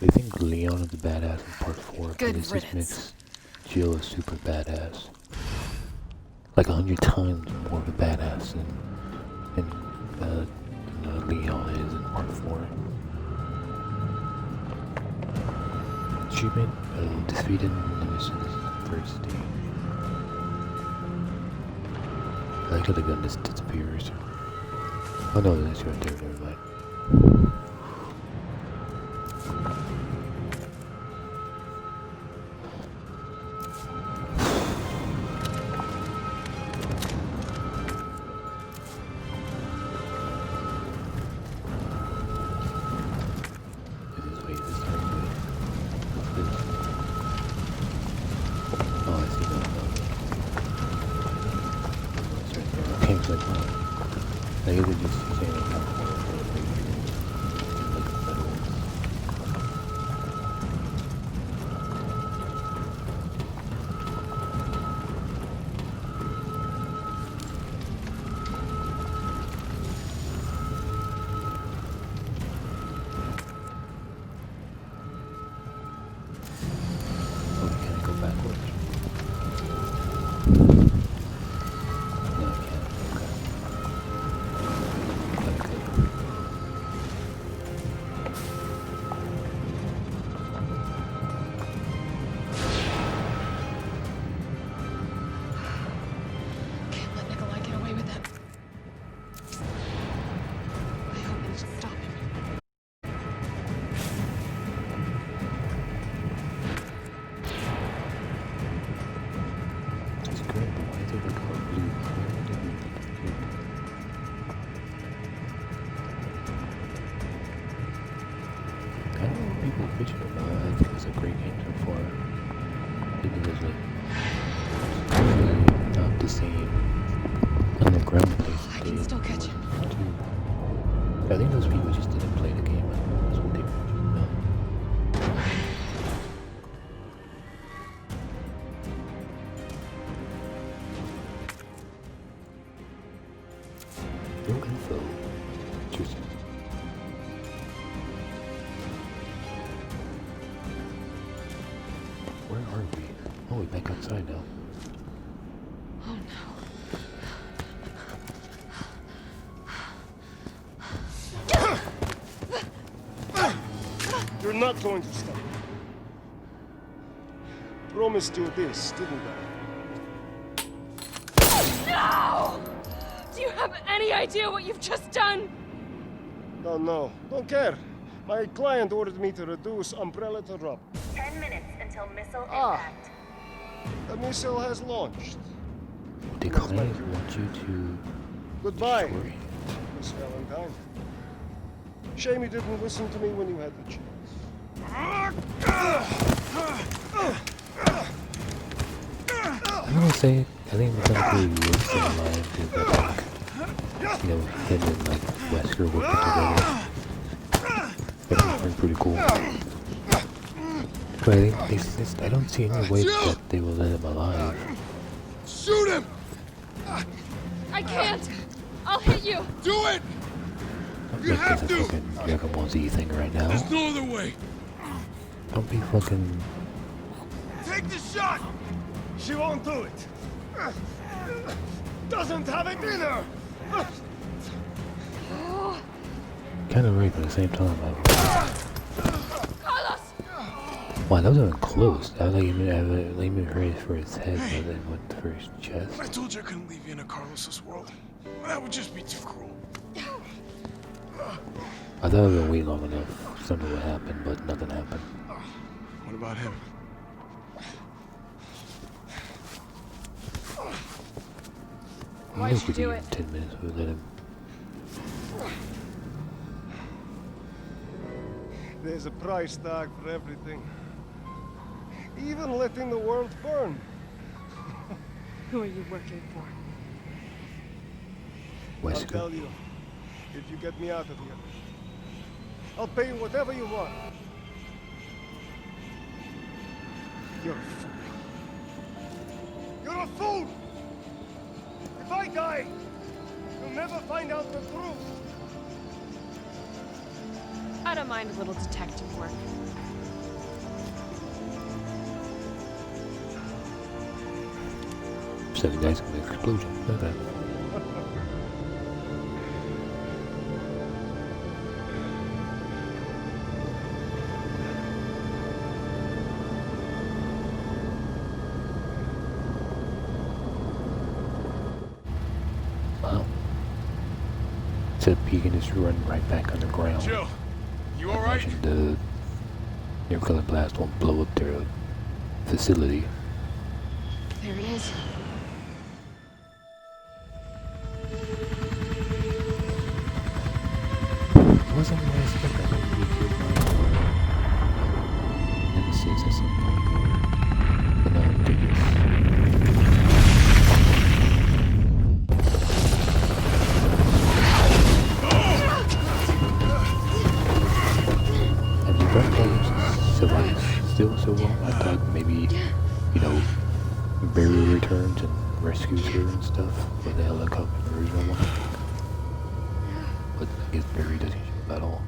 they think Leon is the badass in part 4, but Good it just riddance. makes Jill a super badass. Like 100 times more of a badass than Leon is in part 4. Achievement, defeated Nemesis first stage. I like how the gun just disappears. Oh no, that's right there, never mind. Can't let Nikolai get away with that. I hope we can stop him. It's good, but why is it like all blue? I don't know what people bitch about. I think it's a great game so far. It is like not the same underground place. I can still catch him. I think those people just didn't play the game. That's what they were. You're not going to stop. Promised you this, didn't I? No! Do you have any idea what you've just done? No. Don't care. My client ordered me to reduce Umbrella to rubble. 10 minutes until missile Ah. impact. The missile has launched. The client wants you to Goodbye, destroy. Miss Valentine. Shame you didn't listen to me when you had the chance. I'm gonna say, I think it's actually worse than mine, because I think, him and like Wesker working together. That's pretty cool. But I think I don't see any way that they will let him alive. Shoot him! I can't! I'll hit you! Do it! Don't You make have this a to! fucking Dragon Ball Z thing right now. There's no other way! Don't be fucking... Take the shot! She won't do it. Doesn't have it in her. Kind of right, but at the same time, Carlos! wow, that was even close. I was like, even ready for his head, but then went for his chest. I told you I couldn't leave you in a Carlos's world. That would just be too cruel. I thought it would wait long enough. Something would happen, but nothing happened. What about him? Why'd you do it? 10 minutes would let him. There's a price tag for everything. Even letting the world burn. Who are you working for? I'll Wesker. tell you, if you get me out of here. I'll pay you whatever you want. You're a fool. You're a fool! If I die, you'll never find out the truth. I don't mind a little detective work. Seven guys with an explosion. Okay. Wow. Except he can just run right back underground. Jill, you alright? Imagine the nuclear blast won't blow up their facility. There he is. Wasn't what I expected. I thought he killed my nemesis at some point. But no, ridiculous. And the red players survive still so well. I thought maybe, you know, Barry returns and rescues her and stuff with the helicopter in the original one. But I guess Barry doesn't show up at all.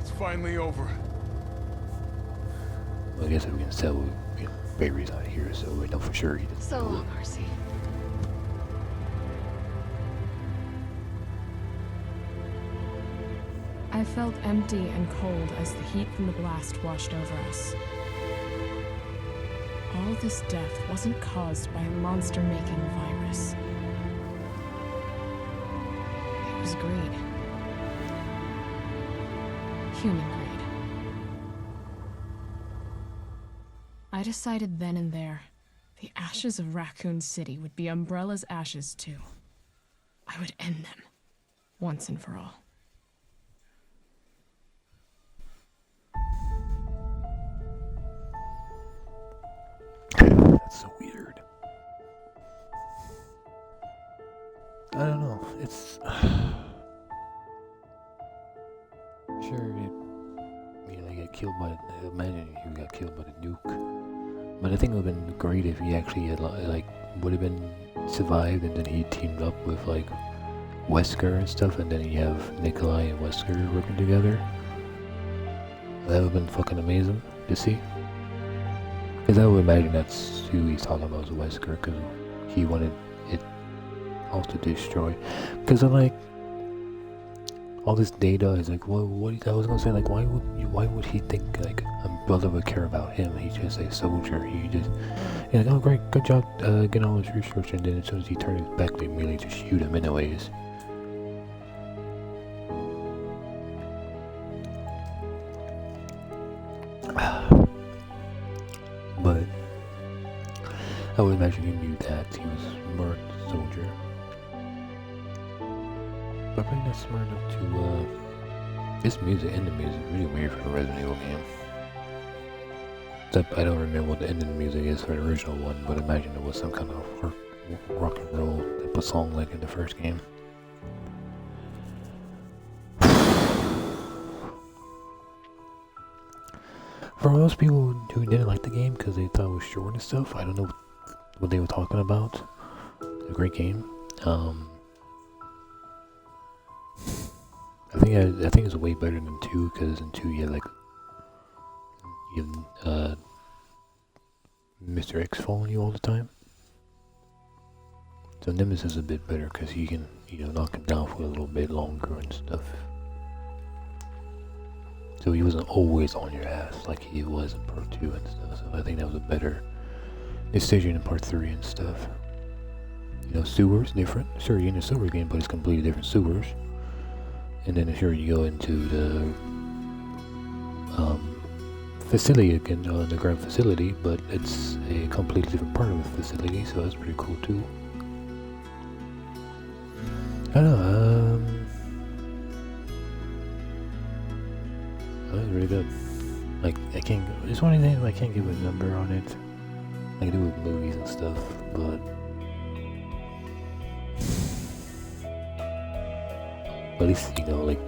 It's finally over. Well, I guess we can tell, you know, Barry's not here, so we know for sure he doesn't. So long, Marcy. I felt empty and cold as the heat from the blast washed over us. All this death wasn't caused by a monster-making virus. It was greed. Human greed. I decided then and there, the ashes of Raccoon City would be Umbrella's ashes too. I would end them, once and for all. That's so weird. I don't know. It's sure you know, get killed by. Imagine if you got killed by the nuke. But I think it would have been great if he actually had like would have been survived, and then he teamed up with like Wesker and stuff, and then you have Nikolai and Wesker working together. That would have been fucking amazing to see. Because I would imagine that's who he's talking about, is Wesker, because he wanted it all to destroy. Because I'm like, all this data is like, what I was gonna say, like, why would he think like a brother would care about him? He's just a soldier. He just, like, oh great, good job getting all this research, and then as soon as he turned his back, they immediately just shoot him anyways. But I would imagine he knew that he was a smart soldier. But probably not smart enough to, this music, ending music is really weird for a Resident Evil game. Except I don't remember what the ending music is for the original one, but I imagine it was some kind of rock and roll type of song like in the first game. For those people who didn't like the game because they thought it was short and stuff, I don't know what they were talking about. It's a great game. I think it's way better than 2, because in 2 you have Mr. X following you all the time. So Nemesis is a bit better because you can knock him down for a little bit longer and stuff. So he wasn't always on your ass like he was in part 2 and stuff. So I think that was a better decision in part 3 and stuff. Sewers different. Sure, you're in a sewer game, but it's completely different sewers. And then sure, you go into the facility again, the underground facility, but it's a completely different part of the facility, so that's pretty cool too. I don't know, that was really good. Like, it's one of the things I can't give a number on it. I can do with movies and stuff, but at least, like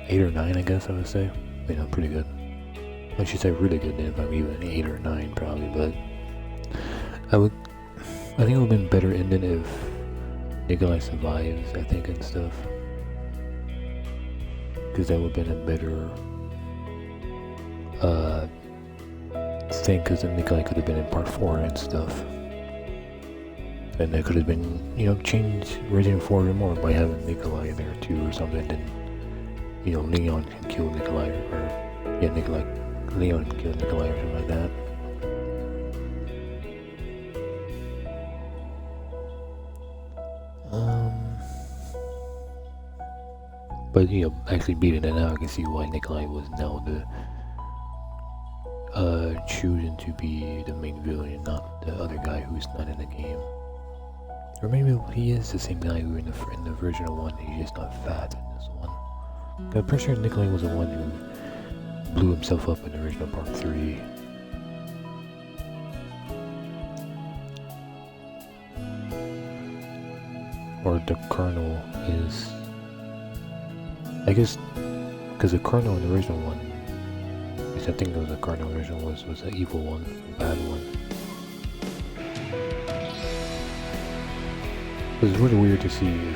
8 or 9, I guess I would say. Pretty good. I should say really good then if I'm even 8 or 9 probably, but I think it would have been better ending if Nikolai survives, I think, and stuff. Because that would have been a better thing, because then Nikolai could have been in part 4 and stuff. And that could have been, changed Resident 4 even more by having Nikolai in there too or something. Then, Leon can kill Nikolai, Leon can kill Nikolai or something like that. But, actually beating it out, I can see why Nikolai was now choosing to be the main villain and not the other guy who's not in the game. Or maybe he is the same guy who in the original one, he's just not fat in this one. I'm pretty sure Nikolai was the one who blew himself up in the original part 3. Or the Colonel is... I guess, because the Colonel in the original one, I think it was the Colonel in the original was the evil one, the bad one. It was really weird to see I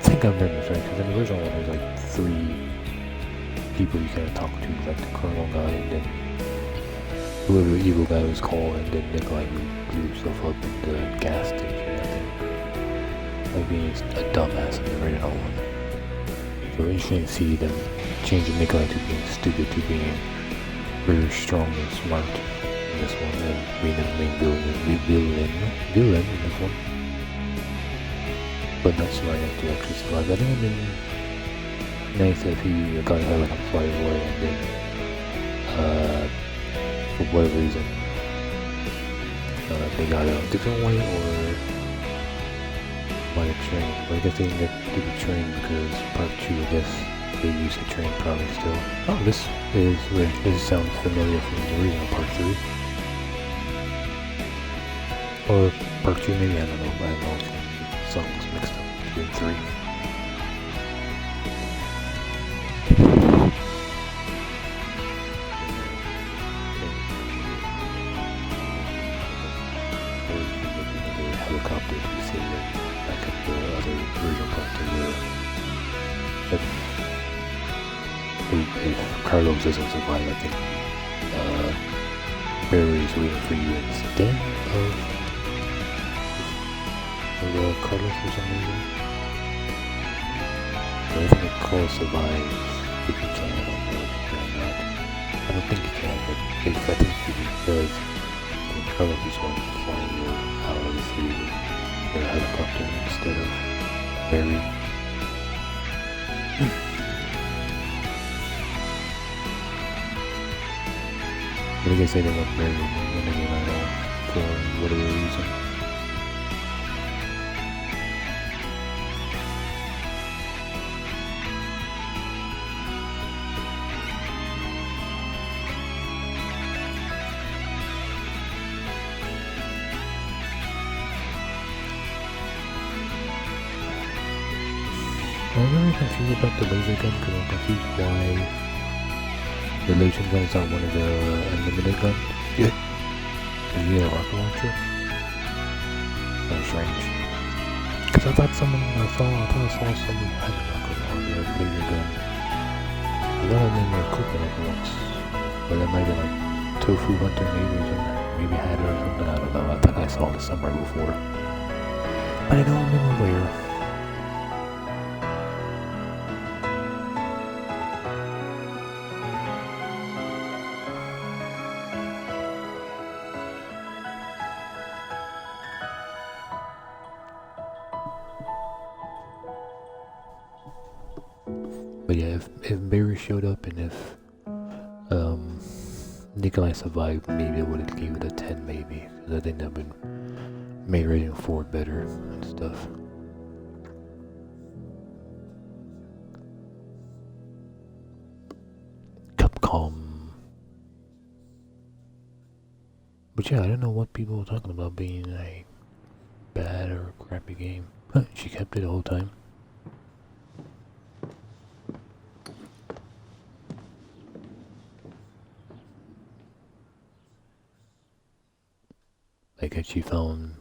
think I remember this right, because in the original one there's like 3 people you kind of talk to, like the Colonel guy, and then whoever the evil guy was called, and then Nikolai who blew himself up in the gas station, I think. Like being a dumbass in the original one. So interesting to see them changing Nikolai to being stupid to being very strong and smart in this one, and being the main villain in this one. But not smart enough to actually survive. I think it would have been nice if he got out like a fly away and then, for whatever reason, they got out a different way or by a train. But I guess they didn't get to the train because part 2, I guess, they used the train probably still. Oh, this sounds familiar from the original part 3. Or part 2 maybe, I don't know, but I don't know. Songs mixed up between 3. The helicopter to save it back at the other original part if Carlos doesn't survive, I think Barry is waiting for you instead of Carlos for some reason. But I think call survive if you can. I don't know if you can or not. I don't think you can, but if I think if it does, then probably just want to fly you out of the sea with a helicopter instead of ferry. But I guess they didn't want ferry when they came out for whatever reason. I'm very confused about the laser gun because I'm confused why the laser gun is not one of the unlimited guns. Yeah. Is he a rocket launcher? That's strange. Because I thought I saw someone had a rocket launcher, a laser gun. I thought I remember cooking it once. But that might be like Tofu Hunter maybe or something. Maybe had it or something, I don't know. I thought I saw it somewhere before. But I don't remember where. But yeah, if Barry showed up and if Nikolai survived, maybe I would have gave it a 10 maybe. Because I think that would made rating 4 better and stuff. Capcom. But yeah, I don't know what people were talking about being a bad or crappy game. She kept it the whole time. Like she found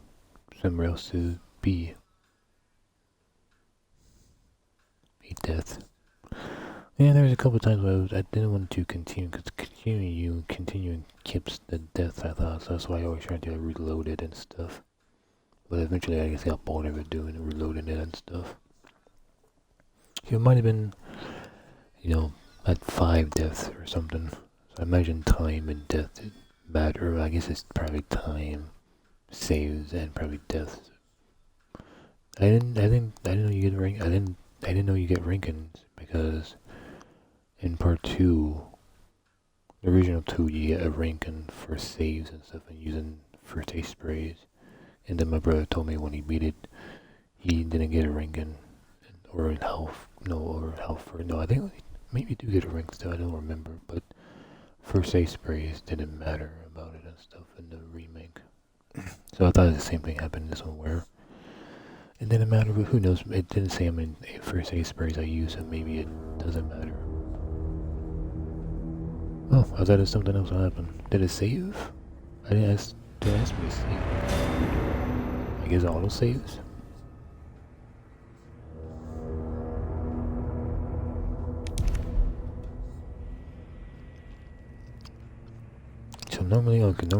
somewhere else to be. A death. Yeah, there was a couple of times where I didn't want to continue, because continuing keeps the death, I thought, so that's why I always tried to reload it and stuff. But eventually I guess I got bored of it doing it, reloading it and stuff. It might have been, at 5 deaths or something. So I imagine time and death matter. I guess it's probably time, saves, and probably deaths. I didn't know you get rank. I didn't know you get rankings because in part 2, the original 2, you get a ranking for saves and stuff and using first aid sprays. And then my brother told me when he beat it, he didn't get a ranking or in health. No, I think maybe you do get a rank still. I don't remember, but first aid sprays didn't matter about it and stuff in the remake. So I thought the same thing happened in this one where it didn't matter, but who knows? It didn't say how many first aid sprays I use, so maybe it doesn't matter. Oh, I thought there's something else that happened. Did it save? Did it ask me to save? I guess auto saves? So normally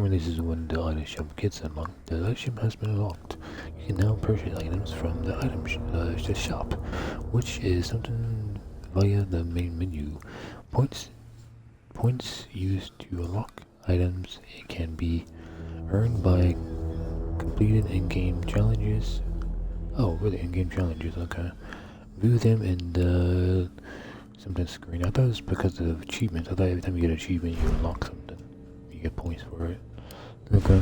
this is when the item shop gets unlocked. The item shop has been unlocked. You can now purchase items from the item shop, which is something via the main menu. Points used to unlock items can be earned by completed in-game challenges. Oh, really? In-game challenges? Okay. View them in the something screen. I thought it was because of achievements. I thought every time you get an achievement, you unlock something. You get points for it. Okay.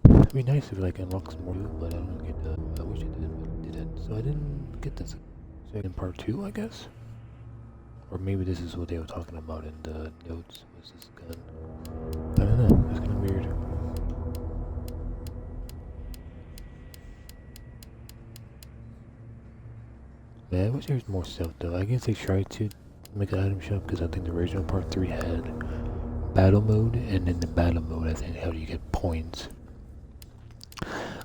It'd be nice if it unlocks more, but I don't get that. I wish it didn't. So I didn't get this. So in part 2, I guess. Or maybe this is what they were talking about in the notes. Was this gun? I don't know. It's kind of weird. Yeah, I wish there was more stuff though. I guess they tried to make an item shop because I think the original part 3 had battle mode, and in the battle mode I think how do you get points.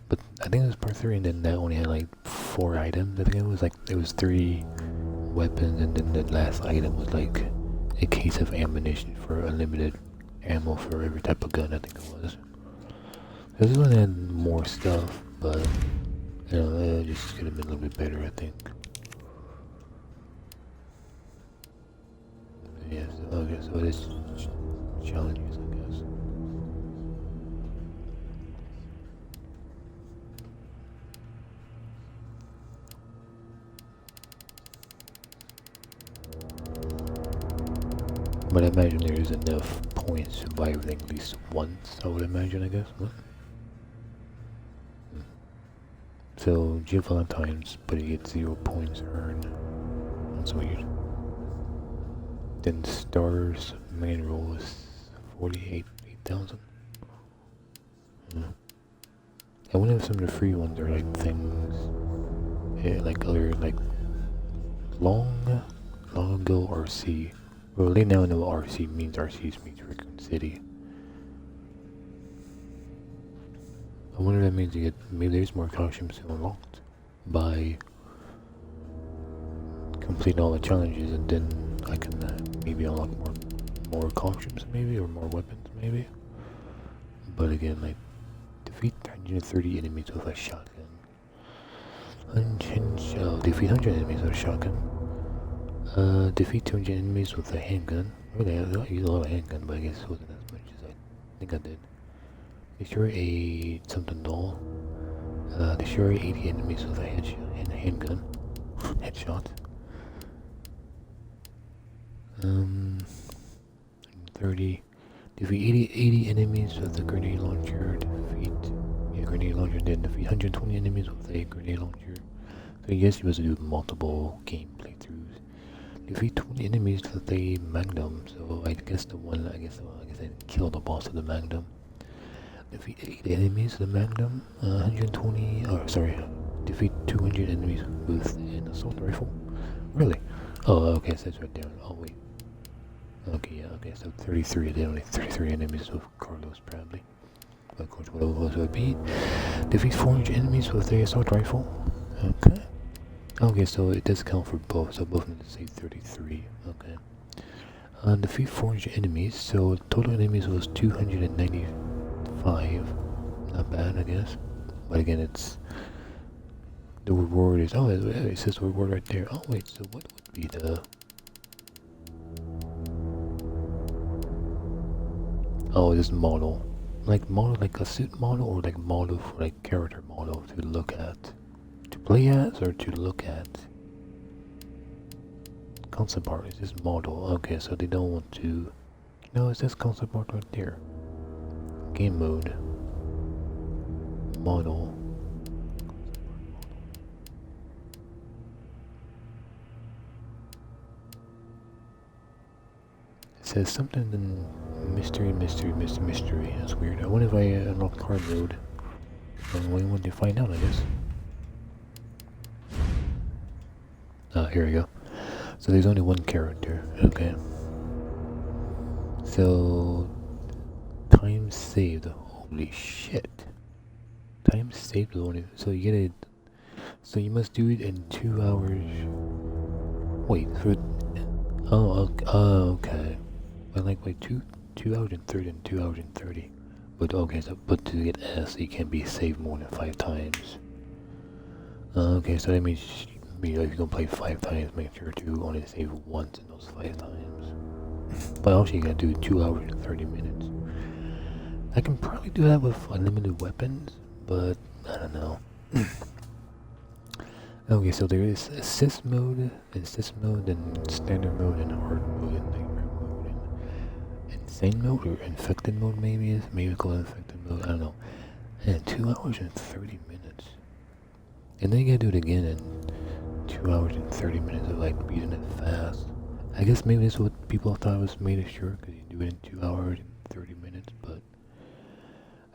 But I think it was part 3, and then that only had 4 items. I think it was 3 weapons, and then the last item was a case of ammunition for unlimited ammo for every type of gun. I think it was. This one had more stuff, but it just could have been a little bit better, I think. Okay, so it is challenges, I guess. But I imagine there is enough points to buy everything at least once, I would imagine, I guess. What? So, Jill Valentine's, but you get 0 points earned. That's weird. Then Stars main roll is 8,000. I wonder if some of the free ones are like things, like other, like long ago RC. Well, they now know what RC means. RC means Raccoon City. I wonder if that means you get, maybe there's more costumes unlocked by completing all the challenges, and then I can maybe unlock more costumes, maybe, or more weapons, maybe. But again, like, defeat 130 enemies with a shotgun. Defeat 100 enemies with a shotgun. Defeat 200 enemies with a handgun. Really, I use a lot of handgun, but I guess it wasn't as much as I think I did. Destroy a something doll. Destroy 80 enemies with a handgun. Headshot. 30. Defeat 80 enemies with a grenade launcher. Grenade launcher. Then defeat 120 enemies with a grenade launcher. So I guess you must do multiple game playthroughs. Defeat 20 enemies with a magnum. So I guess I didn't kill the boss of the magnum. Defeat 80 enemies with a magnum. 120. Oh, sorry. Defeat 200 enemies with an assault rifle. Really? Oh, okay. So that's right there. Oh wait. Okay, yeah. Okay, so 33. They only 33 enemies with Carlos, probably. Of course, what else would be? Defeat 400 enemies with the assault rifle. Okay. Okay, so it does count for both. So both of them say 33. Okay. Defeat 400 enemies. So total enemies was 295. Not bad, I guess. But again, it's the reward is. Oh, it says the reward right there. Oh wait. So what would be the? Oh, this model. Like a suit model, or like model for like character model to look at, to play as, or to look at. Concept art is this model. Okay, so they don't want to. No, it says concept art right there. Game mode. Model. It says something in mystery. That's weird. I wonder if I unlock card mode. We want to find out, I guess. Here we go. So there's only one character. Okay. So time saved. Holy shit. Time saved only. So you get it. So you must do it in 2 hours. Wait for. Oh, okay. But like 2 hours and 30 and 2 hours and 30. But okay, so but to get S, it can be saved more than 5 times. Okay, so that means if you're gonna play 5 times, make sure to only save once in those 5 times. But also you gotta do 2 hours and 30 minutes. I can probably do that with unlimited weapons, but I don't know. Okay, so there is assist mode, and standard mode, and hard mode, and nightmare mode, and insane mode, or infected mode maybe called infected mode, I don't know. And 2 hours and 30 minutes. And then you gotta do it again in 2 hours and 30 minutes of like beating it fast. I guess maybe that's what people thought was made it short, because you do it in 2 hours and 30 minutes, but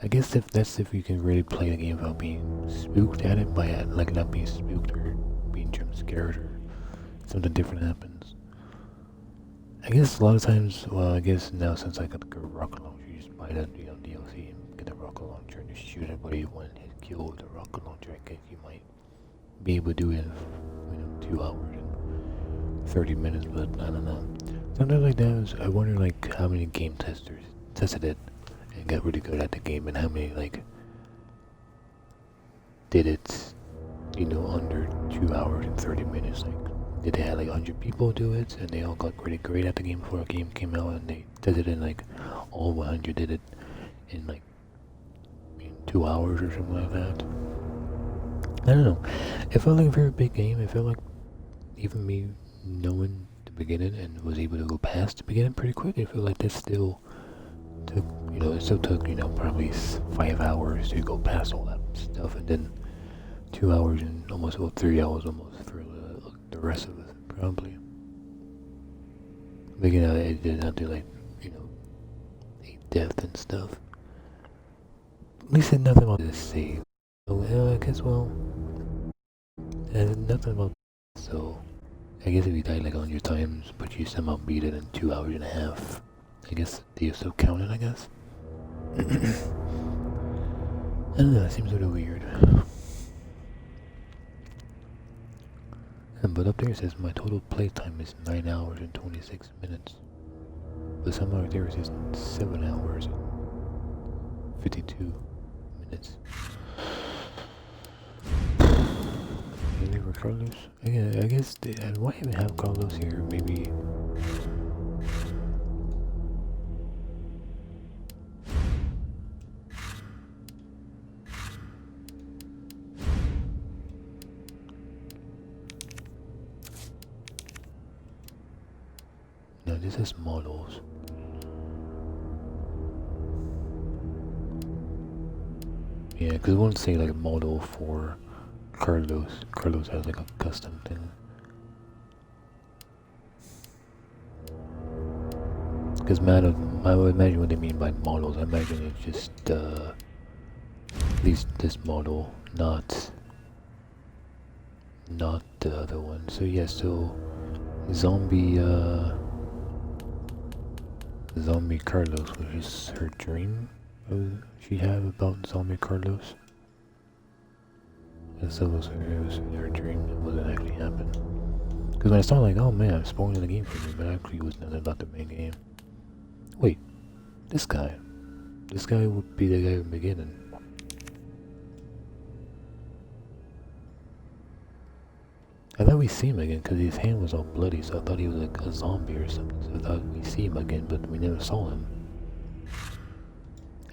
I guess if you can really play the game without being spooked at it, by like not being spooked or being jump scared or something different happens. I guess a lot of times, well, I guess now since I got the rocket launcher, you just buy that DLC and get the rocket launcher and just shoot everybody you want and kill with the rocket launcher. I guess you might be able to do it in 2 hours and 30 minutes, but I don't know. Sometimes like that, I wonder like how many game testers tested it and got really good at the game, and how many like did it, under 2 hours and 30 minutes, like they had like 100 people do it, and they all got really great at the game before the game came out, and they did it in like, all 100 did it in like 2 hours or something like that. I don't know. It felt like a very big game. It felt like even me knowing the beginning and was able to go past the beginning pretty quick. It felt like this still took, it still took, probably 5 hours to go past all that stuff, and then 2 hours and almost, 3 hours almost for the rest of it, probably. But it did not do like, death and stuff. At least said nothing about this save. So, I guess, nothing about this, so I guess if you died like 100 times, but you somehow beat it in 2 hours and a half, I guess they still count it, I guess. I don't know, it seems a little weird. But up there it says my total playtime is 9 hours and 26 minutes. But somehow there it says 7 hours and 52 minutes. Really for Carlos? I guess why even have Carlos here? Maybe. No, this is models. Yeah, because it won't say like a model for Carlos. Carlos has like a custom thing. Because I would imagine what they mean by models. I imagine it's just at least this model, not the other one. So yeah, so zombie Carlos, which is her dream she had about zombie Carlos. And so it was her dream, it wasn't actually happening. Because when I started like, oh man, I'm spoiling the game for me, but actually it was nothing about the main game. Wait, this guy would be the guy in the beginning. I thought we see him again because his hand was all bloody, so I thought he was like a zombie or something. So I thought we see him again, but we never saw him.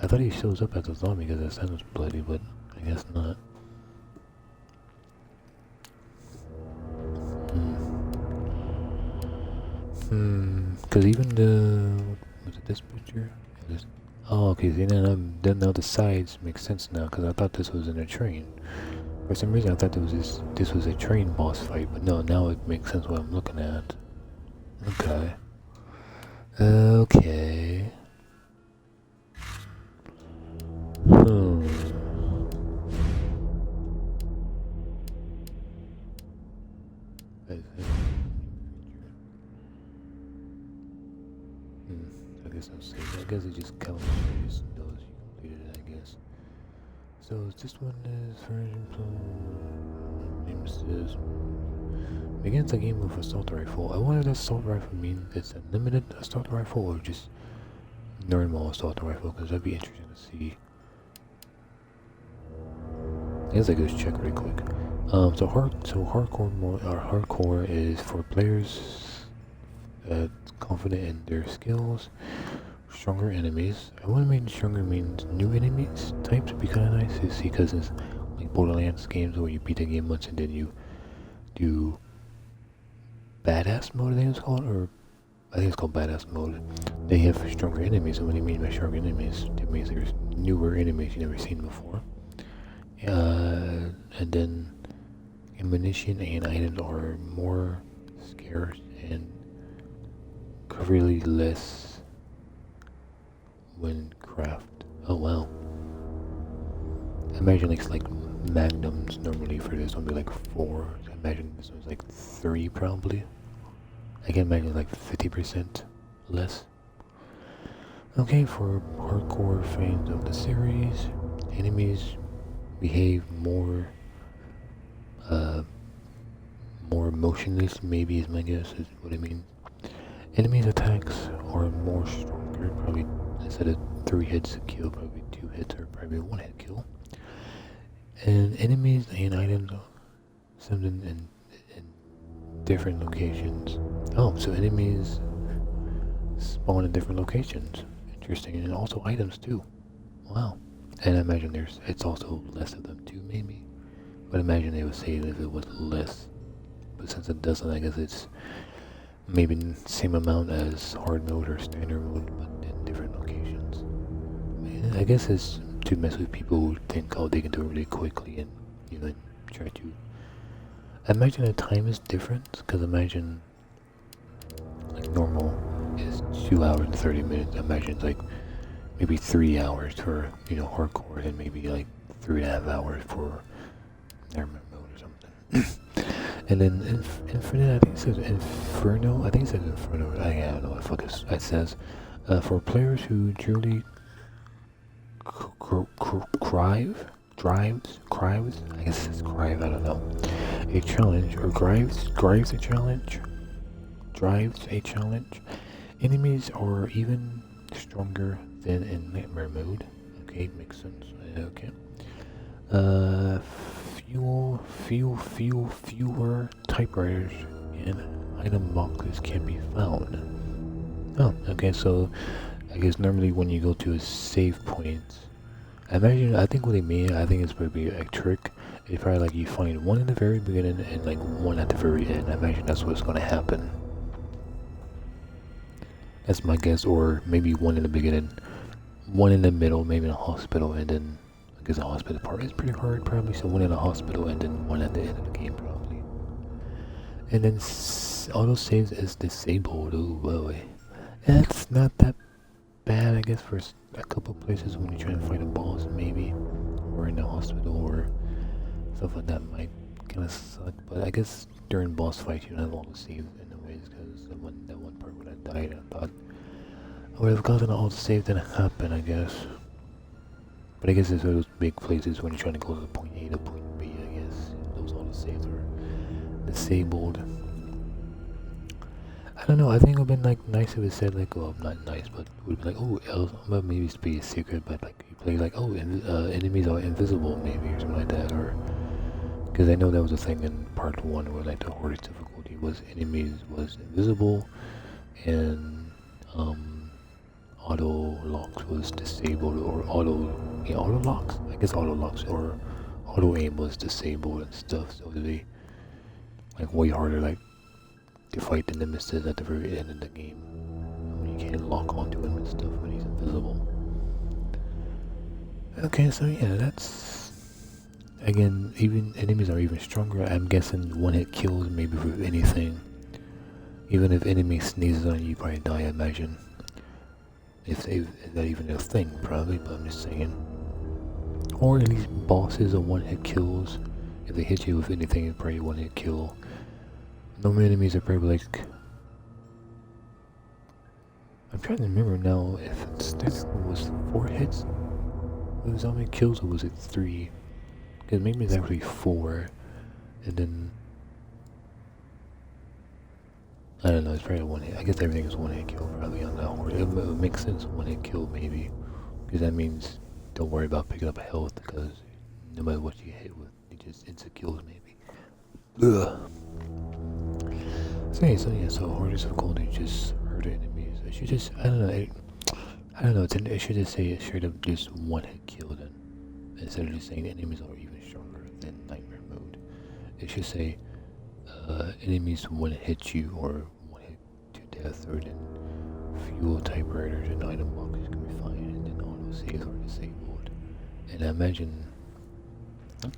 I thought he shows up as a zombie because his hand was bloody, but I guess not. Because even was it this picture? Oh, okay, see, then now the sides make sense now, because I thought this was in a train. For some reason I thought this was a train boss fight, but no, now it makes sense what I'm looking at. Okay. Okay. I guess I'll save it. I guess it just counts as those you completed it, I guess. So this one is version says begins the game with assault rifle. I wonder if that assault rifle means it's a limited assault rifle or just normal assault rifle, because that'd be interesting to see. I guess I could just check really quick. So hardcore is for players confident in their skills. Stronger enemies. I wouldn't mean stronger means new enemies types would be kind of nice to see, because it's like Borderlands games where you beat the game once and then you do badass mode, I think it's called, or I think it's called badass mode. They have stronger enemies, and what do you mean by stronger enemies? It means there's newer enemies you've never seen before. And then ammunition and items are more scarce and really less when craft. Oh wow. Imagine it's like magnums normally for this one be like 4. I imagine this one's like 3 probably. I can imagine like 50% less. Okay, for hardcore fans of the series, enemies behave more motionless, maybe is my guess, is what I mean. Enemies attacks are more stronger, probably instead of 3 hits to kill, probably 2 hits or probably 1 hit kill. And enemies and items, something and different locations. Oh, so enemies spawn in different locations. Interesting, and also items too. Wow. And I imagine it's also less of them too, maybe. But imagine they would say it if it was less. But since it doesn't, I guess it's maybe the same amount as hard mode or standard mode, but in different locations. I guess it's to mess with people who think, oh, they can do it really quickly, and you know, try to. I imagine the time is different, because imagine like normal is 2 hours and 30 minutes. I imagine it's like maybe 3 hours for, you know, hardcore, and maybe like 3.5 hours for normal mode or something. And then Infinite, I think it says Inferno. I think it says Inferno. I don't know what the fuck it says. For players who truly drives, I guess it says crive, I don't know. A challenge, or drives a challenge. Drives a challenge. Enemies are even stronger than in Nightmare mode. Okay, makes sense. Okay. Fewer typewriters and item boxes can be found. Oh, okay, so I guess normally when you go to a save point, I think what they mean, I think it's probably a trick. It's probably like you find one in the very beginning and like one at the very end. I imagine that's what's gonna happen. That's my guess, or maybe one in the beginning, one in the middle, maybe in a hospital, and then I guess the hospital part is pretty hard probably, so one in a hospital and then one at the end of the game probably. And then auto saves is disabled. Oh boy, that's not that bad, I guess, for a couple places when you try to fight a boss, maybe, or in the hospital or stuff like that might kind of suck. But I guess during boss fights you don't have auto saves in the ways, because that one part when I died, I thought I would have gotten an auto save, didn't happen, I guess. But I guess it's those big places when you're trying to go to point A to point B, I guess those auto saves are disabled. I don't know, I think it would have been like nice if it said like, well, not nice, but it would be like, oh, well, maybe it's be a secret, but like you play like, oh, enemies are invisible maybe, or something like that, or because I know that was a thing in part 1 where like the hardest difficulty was enemies was invisible, and auto locks was disabled, or auto locks, I guess auto locks or auto aim was disabled and stuff, so it would be like way harder like to fight the nemesis at the very end of the game when you can't lock onto him and stuff when he's invisible. Okay, so yeah, that's again, even enemies are even stronger. I'm guessing one hit kills maybe for anything. Even if enemy sneezes on you, you probably die, I imagine. If that even a thing, probably, but I'm just saying. Or at least bosses are one hit kills. If they hit you with anything, it's probably one hit kill. Normal enemies are probably like, I'm trying to remember now if this was 4 hits. Was how many kills, or was it 3? Because maybe it's actually 4, and then I don't know. It's probably one hit. I guess everything is one hit kill probably on that horse. It makes sense, one hit kill maybe, because that means don't worry about picking up health, because no matter what you hit with, it just instant kills maybe. Ugh. So yeah, so hardest difficulty, just hurt enemies. It should just, I don't know, it should just say it straight up just one hit kill then. Instead of just saying enemies are even stronger than Nightmare mode. It should say enemies one hit you, or one hit to death, or then fuel typewriters and item boxes can be fine, and then auto saves are disabled. And I imagine,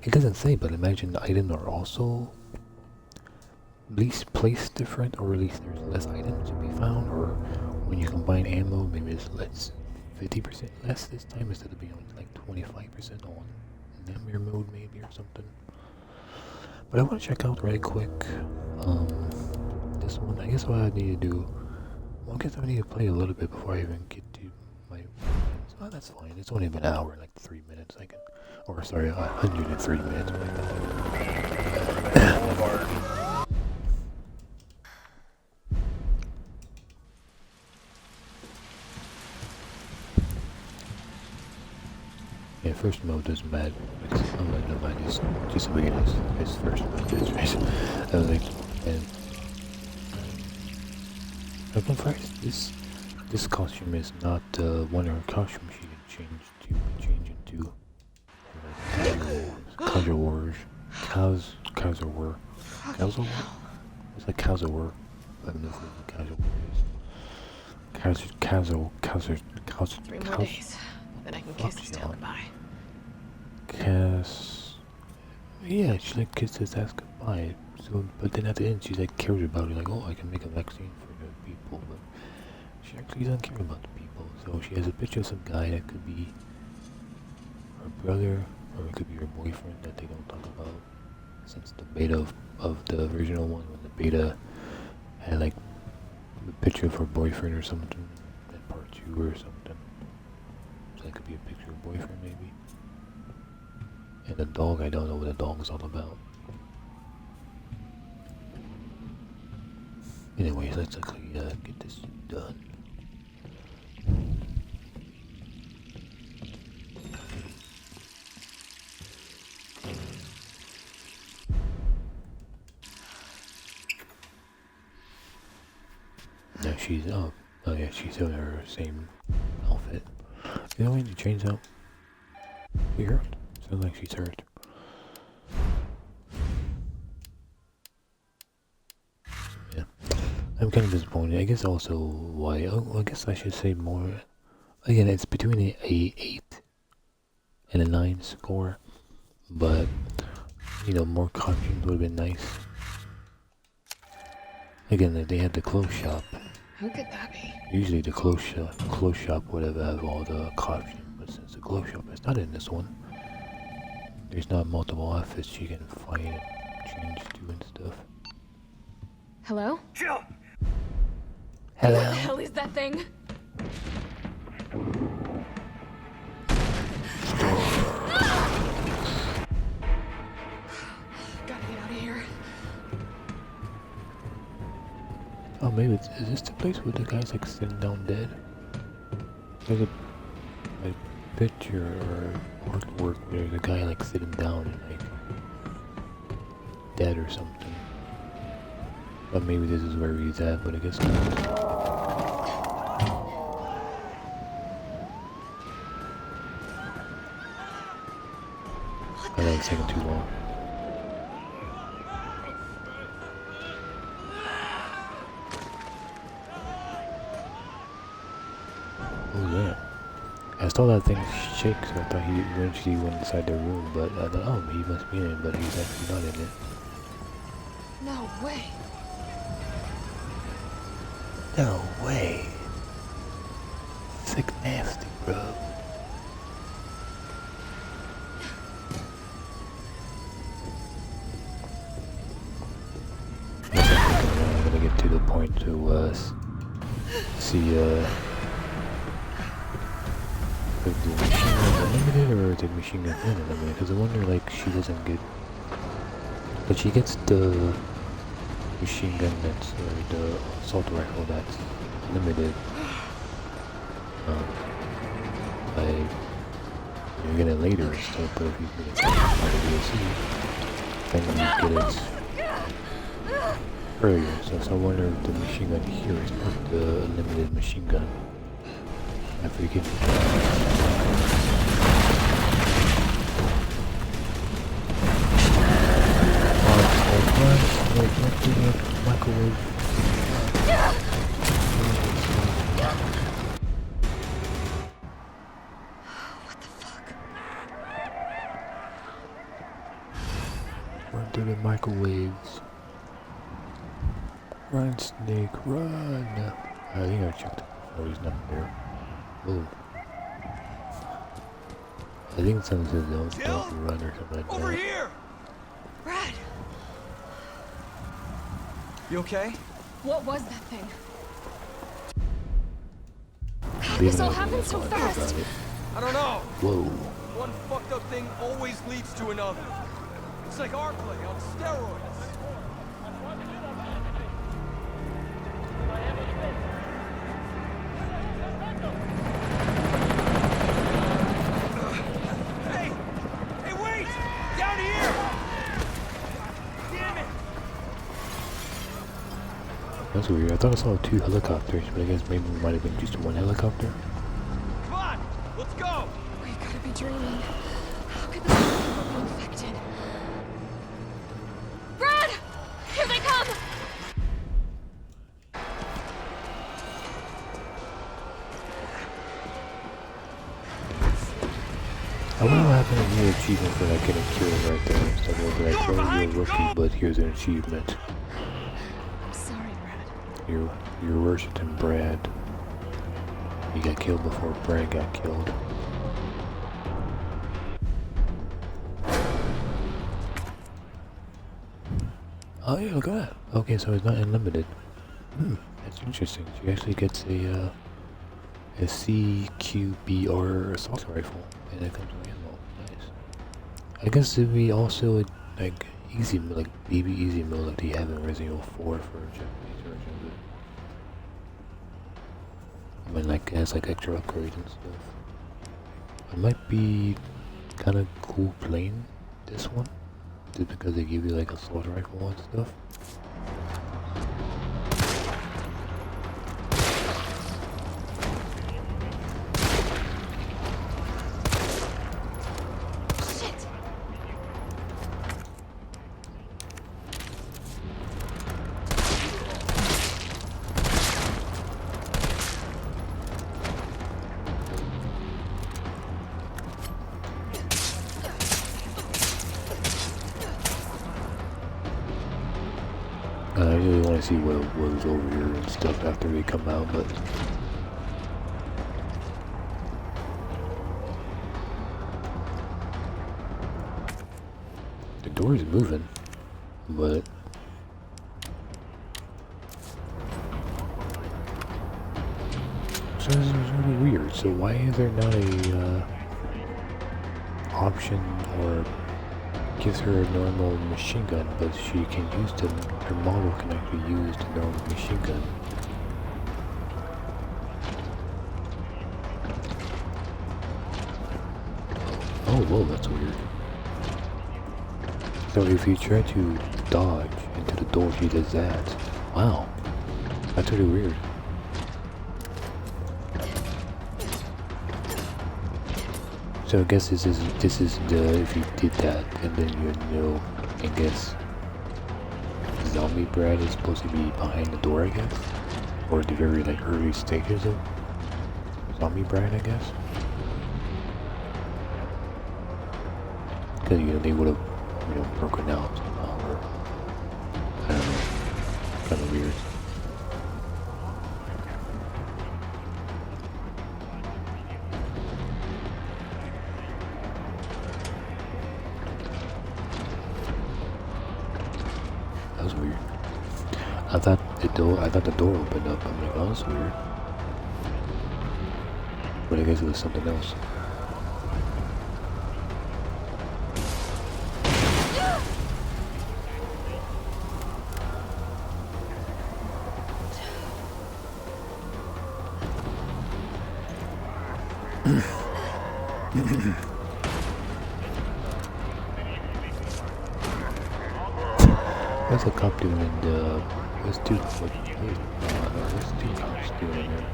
it doesn't say, but imagine the items are also at least placed different, or at least there's less items to be found, or when you combine ammo, maybe it's less, 50% less this time instead of being like 25% on Nightmare mode maybe, or something. But I want to check out right quick this one. I guess what I need to do, well, I guess I need to play a little bit before I even get to my, oh, that's fine, it's only been an hour, like 3 minutes, I can, or sorry, 103 minutes, like that. Yeah, first mode doesn't matter. I'm like, no mind, just the beginners. It's first mode, that's right. I was like, and I've been first. This costume is not one of her costumes she can change into. Casual wars. Cows are war. Cows are war? It's like cows are war. I don't know if it's casual wars. 3 more days. Then I can kiss his tail goodbye. Cass. Yeah, she like kissed his ass goodbye. So, but then at the end, she like cares about it. Like, oh, I can make a vaccine for the people, but she actually doesn't care about the people. So she has a picture of some guy that could be her brother, or it could be her boyfriend that they don't talk about. Since the beta of the original one, when the beta had like a picture of her boyfriend or something, in part 2 or something. So that could be a picture of her boyfriend maybe. And the dog, I don't know what the dog is all about. Anyways, let's actually get this done. No, she's oh yeah, she's in her same outfit. You know when the chains out? You hear it? Sounds like she's hurt. Yeah. I'm kind of disappointed. I guess also why, I guess I should say more. Again, it's between an 8 and a 9 score. But, you know, more costumes would have been nice. Again, they had the clothes shop. Who could that be? Usually the clothes shop would have all the costumes. But since the clothes shop is not in this one, there's not multiple outfits you can find and change to and stuff. Hello? Hello? What the hell is that thing? Gotta get out of here. Oh, maybe is this the place where the guy's like sitting down dead? There's a picture or artwork where there's a guy like sitting down and like dead or something. But maybe this is where he's at, but I guess not. I think it's taking too long. Oh yeah. I saw that thing shake, so I thought he eventually went inside the room, but I thought, oh, he must be in it, but he's actually not in it. No way. No way. Sick nasty, bro. I'm gonna get to the point to see if the machine gun unlimited or the machine gun unlimited, because I wonder like she doesn't get, but she gets the machine gun that's the assault rifle that's limited. You get it later and stuff, but if you get it by the DLC, then you get it earlier. So I wonder if the machine gun here is not the limited machine gun. After you get microwave. What the fuck? Run through the microwaves. Run, snake, run! I think I checked it before, he's not there. Oh. I think someone says don't run or something like that. Over here! Brad! You okay? What was that thing? Leaving This all it happened so alone, fast. about it. I don't know. Whoa. One fucked up thing always leads to another. It's like our play on steroids. Hey, wait! Down here! Damn it! What That's weird. I thought I saw 2 helicopters, but I guess maybe it might have been just 1 helicopter. Come on, let's go! We gotta be dreaming. How could this people be infected? Brad! Here they come! I wonder what happened to your achievement for like getting killed right there and stuff. It'll be like, well, you're a rookie, but here's an achievement. I'm sorry, Brad. You're worse than Brad. You got killed before Brad got killed. Oh yeah, look at that. Okay, so it's not unlimited. That's interesting. She actually gets a CQBR assault rifle, and it comes with ammo. Nice. I guess it'd be also like easy, like baby easy mode, like they have in Resident Evil 4 for Japanese version of it. I mean, like it has like extra upgrades and stuff. It might be kind of cool playing this one, just because they give you like assault rifle and stuff. I really want to see what was over here and stuff after we come out, but the door is moving, but so this is really weird. So why is there not a option or gives her a normal machine gun, but she can use her model can actually use the normal machine gun. Oh, whoa, that's weird. So if you try to dodge into the door, she does that. Wow, that's really weird. So I guess this is the, if you did that and then you know, I guess zombie Brad is supposed to be behind the door, I guess, or the very like early stages of zombie Brad, I guess, because you know they would have broken out somehow, or I don't know, kind of weird. That was weird. I thought the door opened up. I'm like, oh, that's weird. But I guess it was something else. What's a cop doing in the... What's two cops doing in there?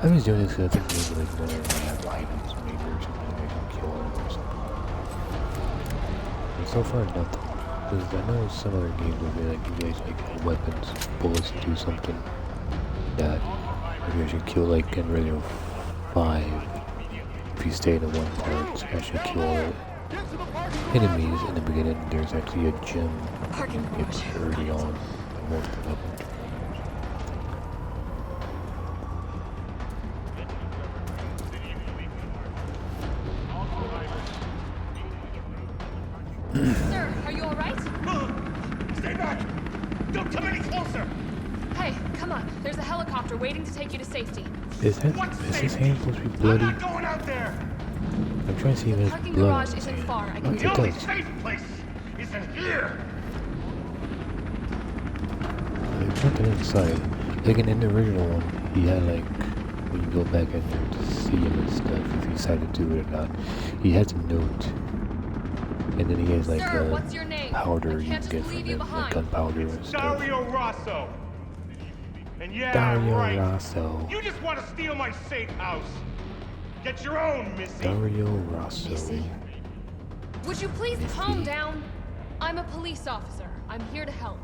I was doing this because I think maybe like when I have items maybe or something I can kill them or something. And so far nothing. Because I know some other games will be like you guys like have weapons, bullets to do something that maybe I should kill like in Resident Evil 5. If you stay in the one part, I should kill enemies in the beginning. There's actually a gym you can get early on and more weapons. Sir, are you alright? Stay back! Don't come any closer! Hey, come on. There's a helicopter waiting to take you to safety. Is his hand supposed to be bloody? I'm not going out there! I'm trying to see if The it's parking blood. garage isn't far. I can The tell. only does. safe place is Listen here! There's nothing inside. Like in the original one, he had like, when you go back in there to see him and stuff, if he decided to do it or not, he has a note. And then he has like Sir, what's your name? powder I you can't can just get from leave you him, like behind. gunpowder and stuff. Dario Rosso! And yeah, Dario right. Rosso. You just want to steal my safe house. Get your own, Missy. Dario Rosso. Missy? Would you please Missy. calm down? I'm a police officer. I'm here to help.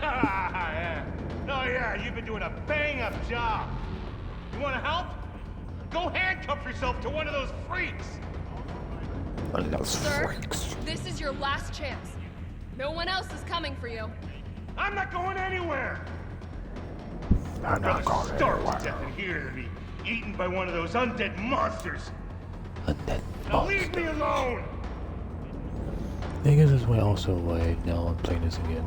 Yeah. Oh yeah, you've been doing a bang-up job. You want to help? Go handcuff yourself to one of those freaks. One of those Sir, freaks. this is your last chance. No one else is coming for you. I'm not going anywhere. I'm not going Starve anywhere. to death in here to be eaten by one of those undead monsters. Undead Now leave monster. me alone. I guess that's why also why now I'm playing this again.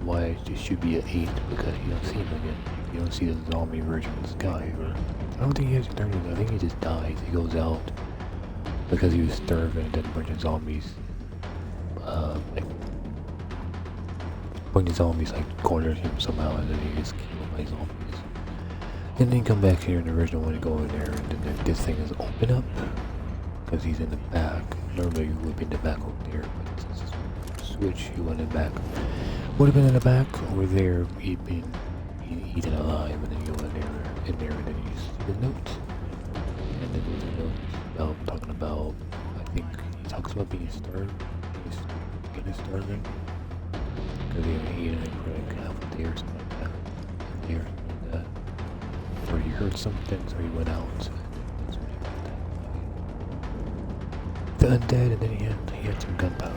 Why it should be an 8 because you don't see him again. You don't see the zombie version of this guy. Or I don't think he has turned. I think he just dies. He goes out because he was starving and then a bunch of zombies. Like a bunch of zombies like cornered him somehow and then he gets killed by zombies. And then come back here in the original one and go in there and then this thing is open up because he's in the back. Normally you would be in the back over there, but since it's switch, he went in the back. Would have been in the back over there. He'd been eaten alive, and then you go in there, and then you see the note. And then there's a note about talking about. I think he talks about being starved. Being starving because he hadn't eaten it for like half a day or something like that. Or something like that. Or he heard something, so he went out. That's when he got the undead, and then he had some gunpowder.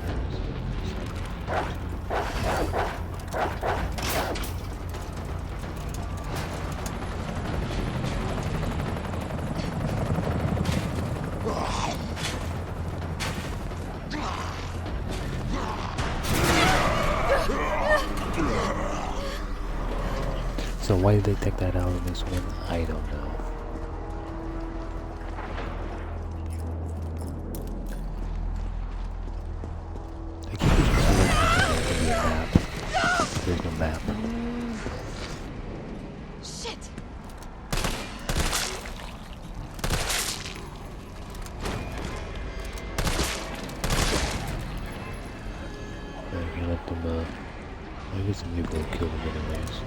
So why did they take that out in this one? I don't know. I keep this a map. There's no map. Shit! I can let them, I guess you go kill them anyways.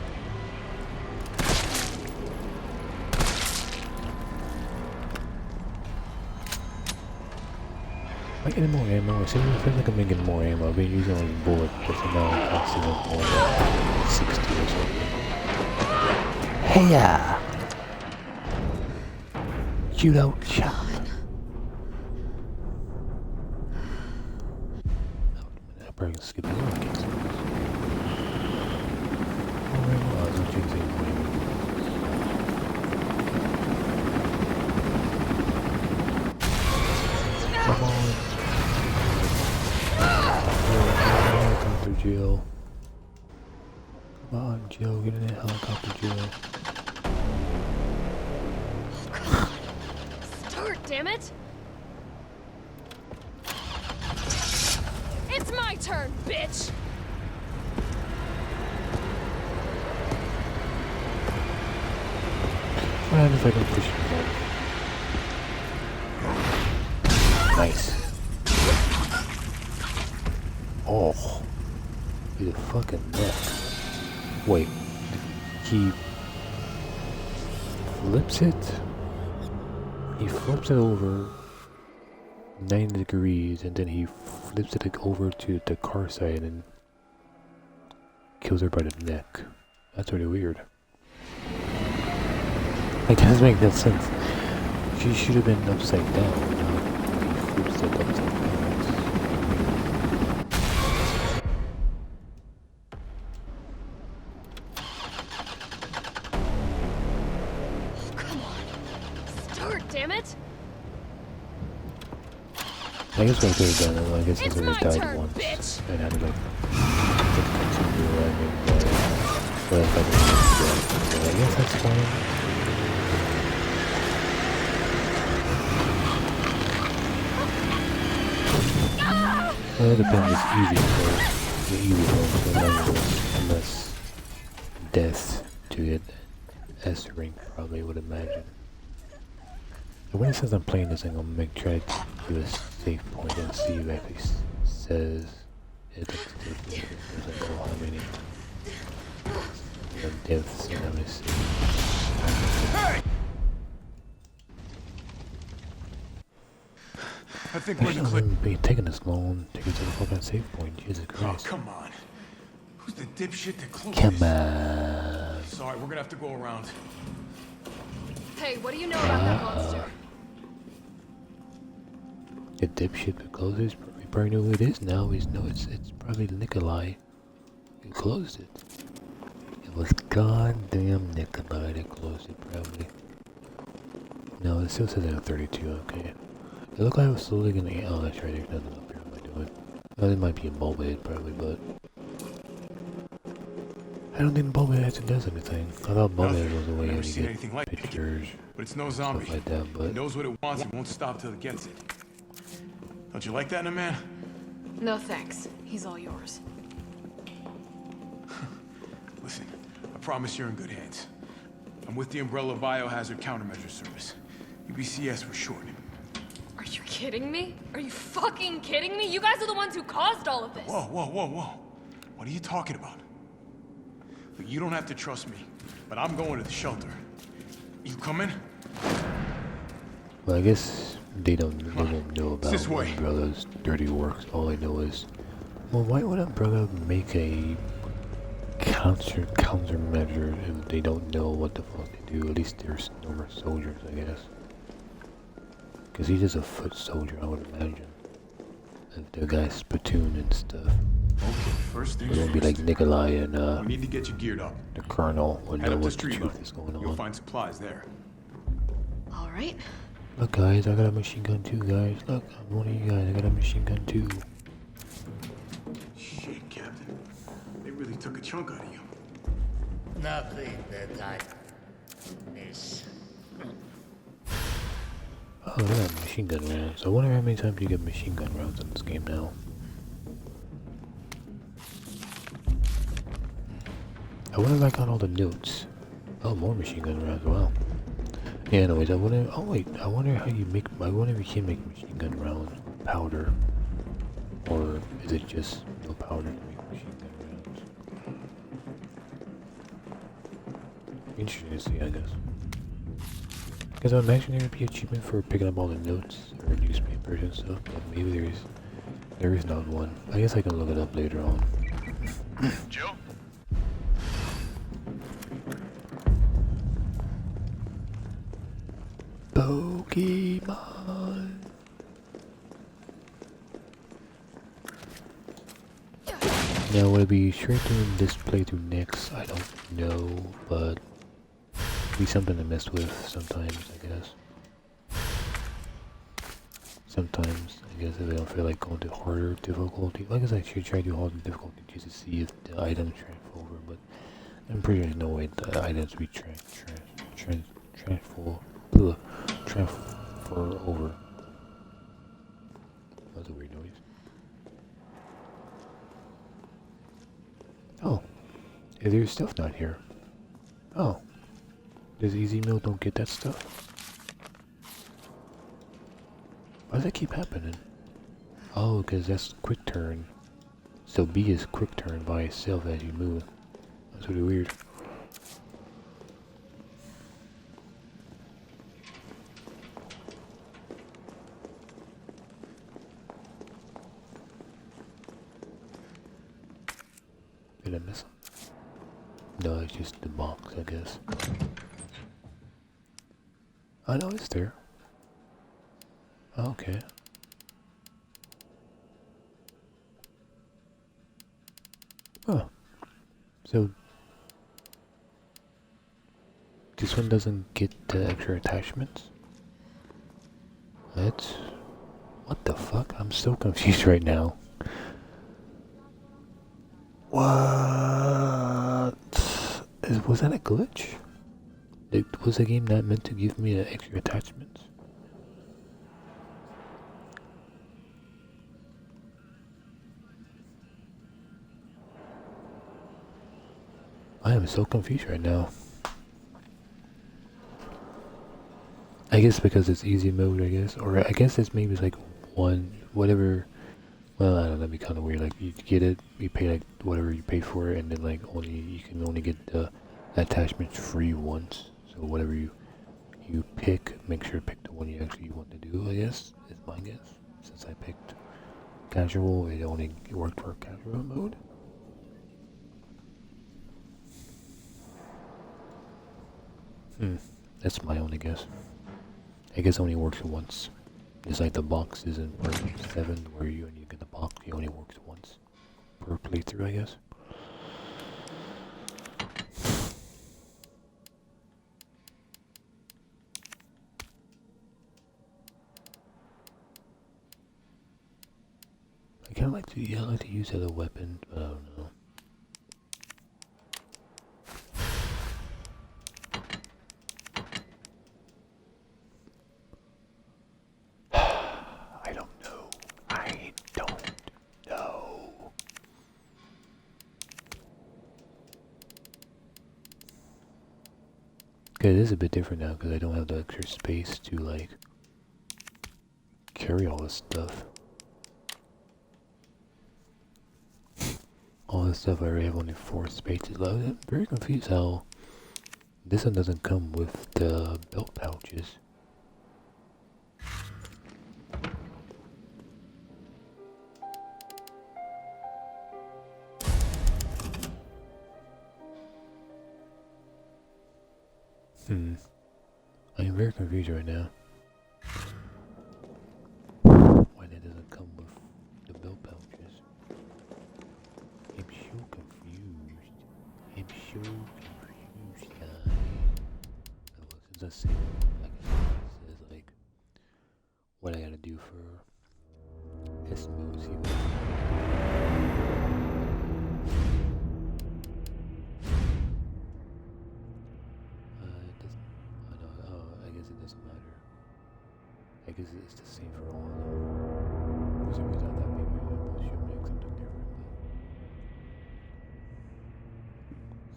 Am I getting more ammo? It feels like I'm getting more ammo. I've been using only bullet, but now I'm costing up more like 60 or something. Hey-ya! Shoot out shot. I probably can skip over in case of this. Alright, well, I was watching the Come on. Helicopter Jill. Come on, Jill, get in that helicopter, Jill. Start, damn it! It's my turn, bitch! What happens if I don't push it forward? Nice. Oh. He's a fucking neck. Wait. He flips it? He flips it over 90 degrees and then he flips it over to the car side and kills her by the neck. That's really weird. Like, that doesn't make that sense. She should have been upside down. He flips it upside down. Come on. Start, damn it! I guess what I could have done, I guess It's I my died turn, once. bitch! And had to like continue running, but I thought it was dead. So I guess that's fine. it depends. It's easy for the easy ones, unless death to get S rank, probably would imagine. And when it says I'm playing this, I'm gonna try to do a save point and see if it actually says it. Doesn't know how many deaths, and I'm gonna see. I think we're in the clear. Be taking this long to get to the fucking save point. Jesus Christ. Oh, come on. Who's the dipshit that closed Come this? on. Sorry, we're gonna have to go around. Hey, what do you know about that monster? The dipshit that closes. We probably know who it is now. We know it's probably Nikolai who closed it. It was goddamn Nikolai that closed it, probably. No, it still says it at 32. Okay. It looked like I was slowly gonna. Oh, that's right. There's nothing up here. What am I doing? Well, it might be a bulb head, probably, but I don't think the bulb head actually does anything. I thought bulb head was the way to get like pictures, but it's no zombie. stuff like that. But It knows what it wants and won't stop till it gets it. Don't you like that in a man? No thanks. He's all yours. Listen, I promise you're in good hands. I'm with the Umbrella Biohazard Countermeasure Service. UBCS for short. Are you kidding me? Are you fucking kidding me? You guys are the ones who caused all of this. Whoa, whoa, whoa, whoa. What are you talking about? Look, you don't have to trust me, but I'm going to the shelter. You coming? well, I guess they don't know about This way. Umbrella's dirty works. All I know is, well, why would Umbrella make a countermeasure if they don't know what the fuck they do? At least they're normal soldiers, I guess. Because he's just a foot soldier, I would imagine. If the guy's platoon and stuff. Okay, first It things won't be like first. Nikolai and We need to get you geared up. the colonel would Head know up the what the street. truth is going You'll on. find supplies there. All right. Look guys, I got a machine gun too, guys. Look, I'm one of you guys, I got a machine gun too. Shit, Captain. They really took a chunk out of you. Nothing that I miss. Oh, they got machine gun rounds. I wonder how many times you get machine gun rounds in this game now. I wonder if I got all the notes. Oh, more machine gun rounds, wow. Yeah, anyways, I wonder, oh wait, I wonder how you make, I wonder if you can make machine gun rounds powder. Or is it just no powder to make machine gun rounds? Interesting to see, I guess. Because I imagine there would be achievement for picking up all the notes or newspapers and stuff, but maybe there is not one. I guess I can look it up later on. Joe? Pokemon. Now, will I be straight doing this playthrough next? I don't know, but be something to mess with sometimes, I guess. Sometimes, I guess if I don't feel like going to harder difficulty. Like I said, I should try to do harder difficulty just to see if the items transfer over, but I'm pretty sure there's no way the items be transfer over. That was a weird noise. Oh, yeah, there's stuff not here. Oh, does Easy Meal don't get that stuff? Why does that keep happening? Oh, because that's quick turn. So B is quick turn by itself as you move. That's really weird. Did I miss him? No, it's just the box, I guess. Oh no, it's there. Okay. Oh. So this one doesn't get the extra attachments? That's... What the fuck? I'm so confused right now. What? Was that a glitch? Was the game not meant to give me the extra attachments? I am so confused right now. I guess because it's easy mode, I guess. Or I guess it's maybe like one, whatever. Well, I don't know, that'd be kind of weird. Like, you get it, you pay like whatever you pay for it, and then like you can only get the attachments free once. So whatever you pick, make sure to pick the one you actually want to do, I guess, is my guess. Since I picked casual, it only worked for casual mode. That's my only guess. I guess it only works once. It's like the boxes in part 7 where you get the box, it only works once per playthrough, I guess. I kinda like to use it as a weapon, but I don't know. I don't know. Okay, it is a bit different now because I don't have the extra space to like carry all this stuff. All this stuff I already have only 4 spaces left. I'm very confused how this one doesn't come with the belt pouches. I'm very confused right now. Why that doesn't come with the belt pouches? I'm so confused. Oh, since I see, like it says like what I gotta do for S moves here. I guess it's the same for all of them. For some reason I thought maybe it would show me something different, but...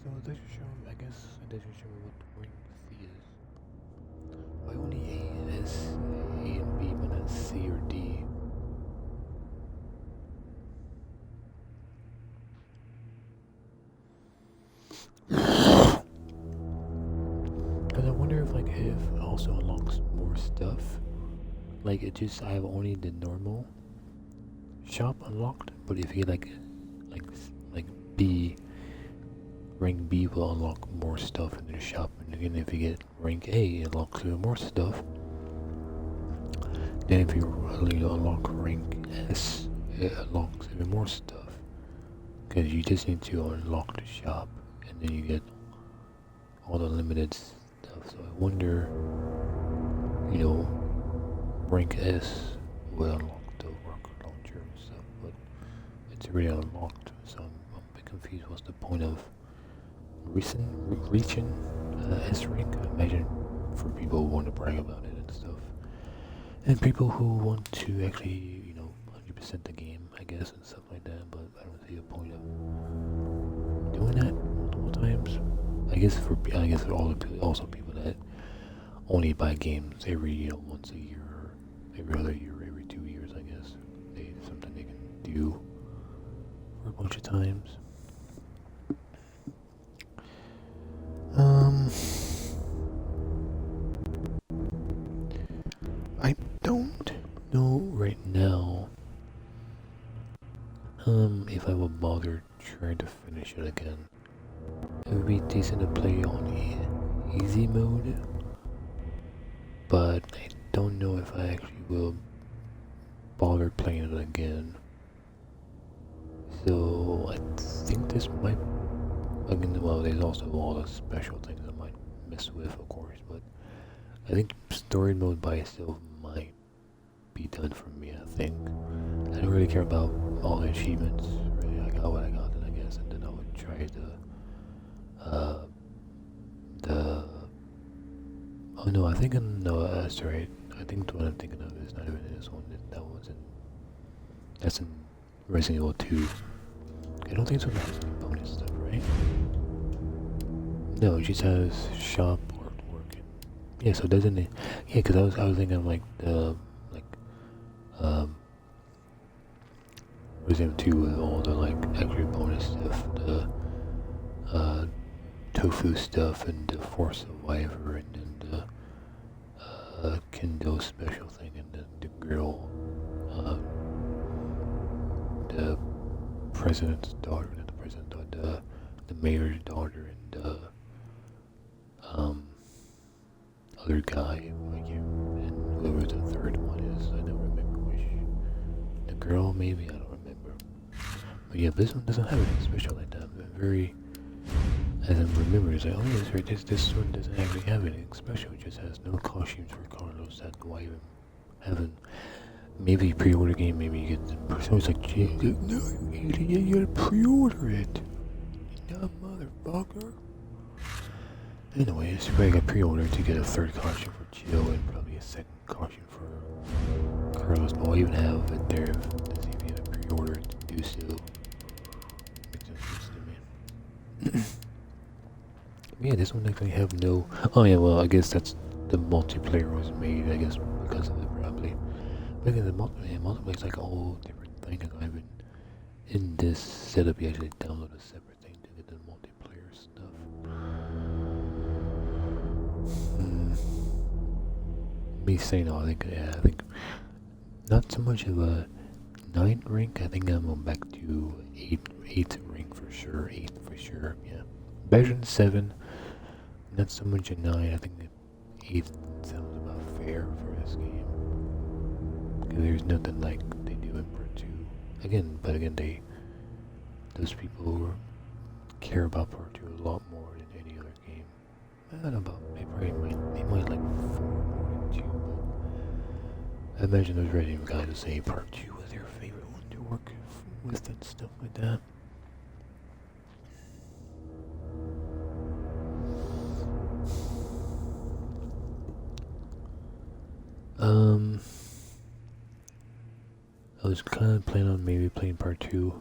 So it doesn't show me, I guess it doesn't show me what the ring C is. Why only A and S, A and B, but not C or D? Because I wonder if like it also unlocks more stuff. Like it just, I have only the normal shop unlocked, but if you like B, rank B will unlock more stuff in the shop, and again if you get rank A, it unlocks even more stuff. Then if you really unlock rank S, it unlocks even more stuff. Because you just need to unlock the shop, and then you get all the limited stuff. So I wonder, you know, rank S will unlock the rocket launcher and stuff, but it's already unlocked, so I'm a bit confused. What's the point of reaching S rank? I imagine for people who want to brag about it and stuff, and people who want to actually, you know, 100% the game, I guess, and stuff like that. But I don't see a point of doing that multiple times. I guess for all the people, also people that only buy games every, you know, once a year. Every other year, every 2 years, I guess. Something they can do for a bunch of times. I don't know right now if I will bother trying to finish it again. It would be decent to play on easy mode, but I don't know if I actually will bother playing it again. So I think this might, again, well, there's also all the special things I might mess with, of course, but I think story mode by itself might be done for me. I think I don't really care about all the achievements. Really, I got what I got, then I guess, and then I would try oh no, I think no, that's right. I think the one I'm thinking of is not even in this one. That one's in. That's in Resident Evil 2. I don't think it's one of the bonus stuff, right? No, it just has shop or work. Yeah, so doesn't it? Yeah, because I was thinking of like the um Resident 2 with all the like extra bonus stuff, the tofu stuff and the Force Survivor and then the Kendo special thing and then the girl, the president's daughter, not the president's daughter, the mayor's daughter and the other guy, like you, and whoever the third one is, I don't remember which. The girl, maybe, I don't remember. But yeah, this one doesn't have anything special like that. But very, as I remember, it's like, oh yes, right, this one doesn't actually have anything special. It just has no costumes for Carlos. That's why you haven't. Maybe pre-order game, maybe you get the person who's like, no, you gotta pre-order it. You dumb motherfucker. Anyways, you probably got pre-order to get a third costume for Jill and probably a second costume for Carlos. But I'll even have it there if you get a pre-order to do so. Makes no sense to me. Yeah, this one actually have no. Oh yeah, well I guess that's the multiplayer was made. I guess because of it probably. But again, the multiplayer is like a whole different thing. Cause I've been in this setup. You actually download a separate thing to get the multiplayer stuff. Me saying, I think not so much of a 9th rank. I think I'm going back to 8th rank for sure. 8th for sure. Yeah, better than 7. Not so much a 9. I think the 8th sounds about fair for this game. Because there's nothing like they do in Part 2. But again, those people care about Part 2 a lot more than any other game. I don't know about, they might like 4 more than 2, but I imagine those Resident Evil guys would say Part 2 was their favorite one to work with and stuff like that. I was kind of planning on maybe playing Part 2,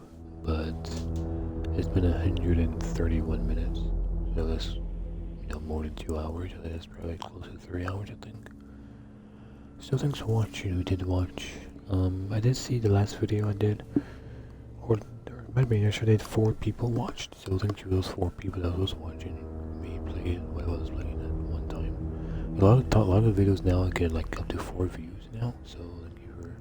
but it's been 131 minutes, so that's more than 2 hours. I think that's probably close to 3 hours, I think. So thanks for watching. Who did watch? I did see the last video I did, or there might have been yesterday. 4 people watched. So thank you to those 4 people that was watching me play it while I was playing at one time. A lot of videos now I get like up to 4 views now. So thank you for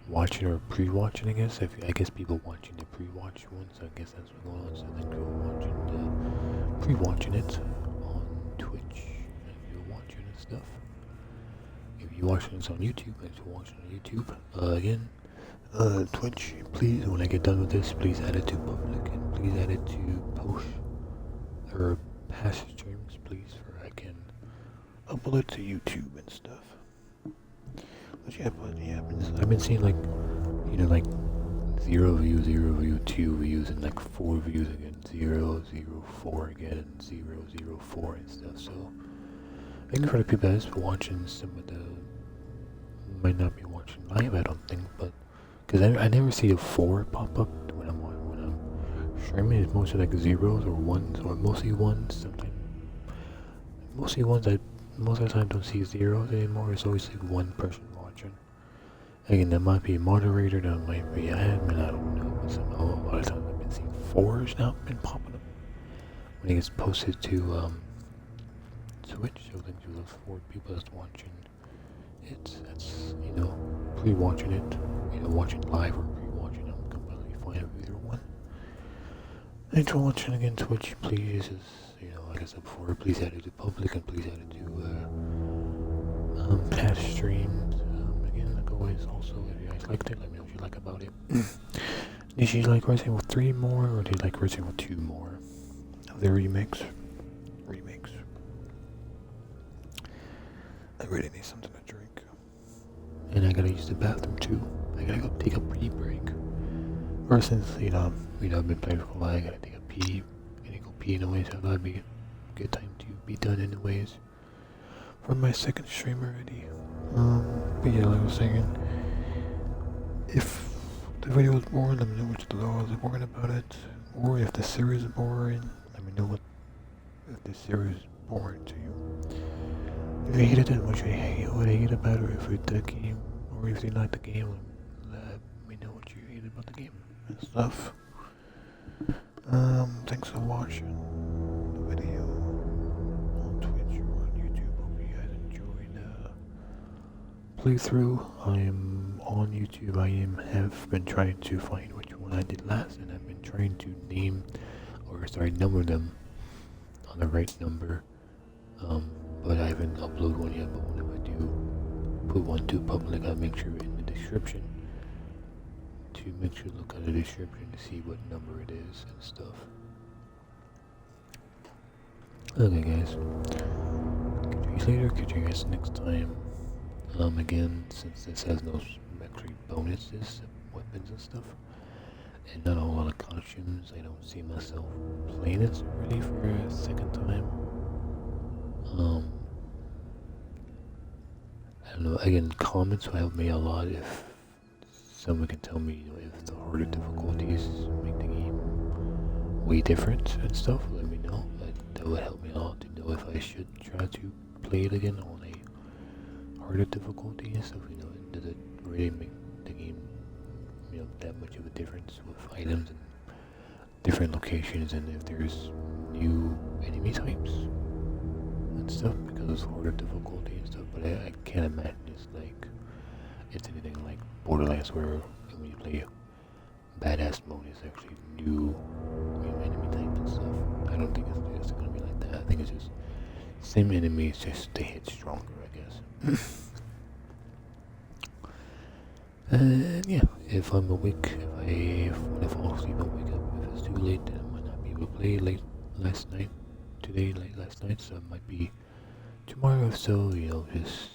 watching or pre-watching. I guess people watching the pre-watch ones. I guess that's what's going on. So thank you for watching the pre-watching it on Twitch and you're watching and stuff. If you're watching this on YouTube, thanks for watching on YouTube. Again, Twitch, please, when I get done with this, please add it to public and please add it to post or past streams, please, for I can upload it to YouTube and stuff. But yeah, I've been seeing like 0 views, 0 views, 2 views, and like 4 views again, 0, 0, 4 again, and 0, 0, 4 and stuff. So thank you for the people that's watching some of the might not be watching live, I don't think, but because I never see a 4 pop up when I'm streaming. It's mostly like 0s or 1s or mostly 1s. Sometimes mostly 1s. Most of the time don't see 0s anymore. It's always like 1 person watching. Again, that might be a moderator, that might be admin, I don't know, but somehow a lot of times I've been seeing 4s now been popping up when it gets posted to Twitch. So thank you to those 4 people that's watching it. That's pre-watching it, watching live or pre-watching. I'm completely fine with either one. Thanks for watching again, Twitch. Please, like I said before, please add it to public and please add it to past streams. Again, like always, also if you guys liked it, let me know what you like about it. Did you like Resident Evil 3 more, or did you like Resident Evil 2 more? Of the remakes. I really need something to drink. And I gotta use the bathroom too. I gotta go take a pee break. Or since, I've been playing for a while, I gotta take a pee. I'm gonna go pee anyways, so that'd be a good time to be done anyways. For my second stream already. But yeah, like I was saying, if the video was boring, let me know what you thought was boring about it. Or if the series is boring, let me know what if this series is boring to you. If you hate it that much, I would hate it better if it's the game, or if you like the game, let me know what you hate about the game and stuff. Thanks for watching the video on Twitch or on YouTube. Hope you guys enjoyed the playthrough. I'm on YouTube. Have been trying to find which one I did last, and I've been trying to number them on the right number. But I haven't uploaded one yet. But whenever I do put one to public, I'll make sure in the description to look at the description to see what number it is and stuff. Okay, guys. Catch you later. Catch you guys next time. Again, since this has no actually bonuses, weapons and stuff, and not a lot of costumes, I don't see myself playing this really for a second time. I don't know. Again, comments will help me a lot. If someone can tell me, if the harder difficulties make the game way different and stuff, let me know. That would help me a lot to know if I should try to play it again on a harder difficulty and stuff. Does it really make the game, that much of a difference with items and different locations, and if there's new enemy types and stuff because it's harder difficulty and stuff. But I can't imagine it's anything like Borderlands, where when you play badass mode, it's actually new enemy type and stuff. I don't think it's gonna be like that. I think it's just same enemies, just they hit stronger, I guess. And yeah, if I'm awake, when I fall asleep, I'll wake up. If it's too late, then I might not be able to play late last night, so it might be tomorrow. If so, just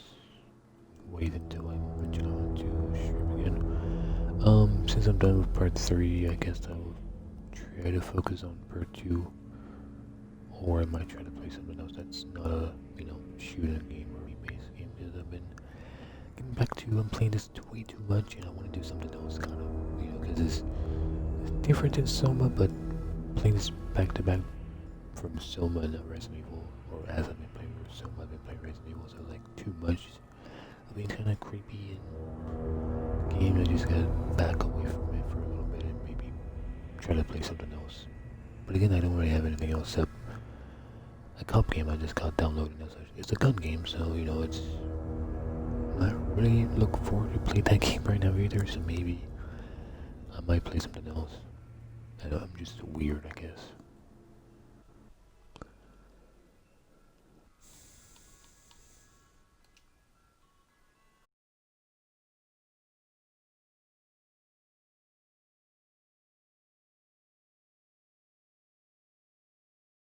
wait until I venture on to stream again. Since I'm done with part 3, I guess I'll try to focus on part 2, or I might try to play something else that's not a, shooting game or based game, because I've been getting back to, I'm playing this way too much, and I want to do something else kind of, because it's different than Soma, but playing this back to back from Soma and Resident Evil, or as I've been playing Soma, I've been playing Resident Evil, so too much of being kind of creepy and game. I just gotta back away from it for a little bit and maybe try to play something else. But again, I don't really have anything else except a cop game I just got downloaded. It's a gun game, so it's not really looking forward to playing that game right now either. So maybe I might play something else. I'm just weird, I guess.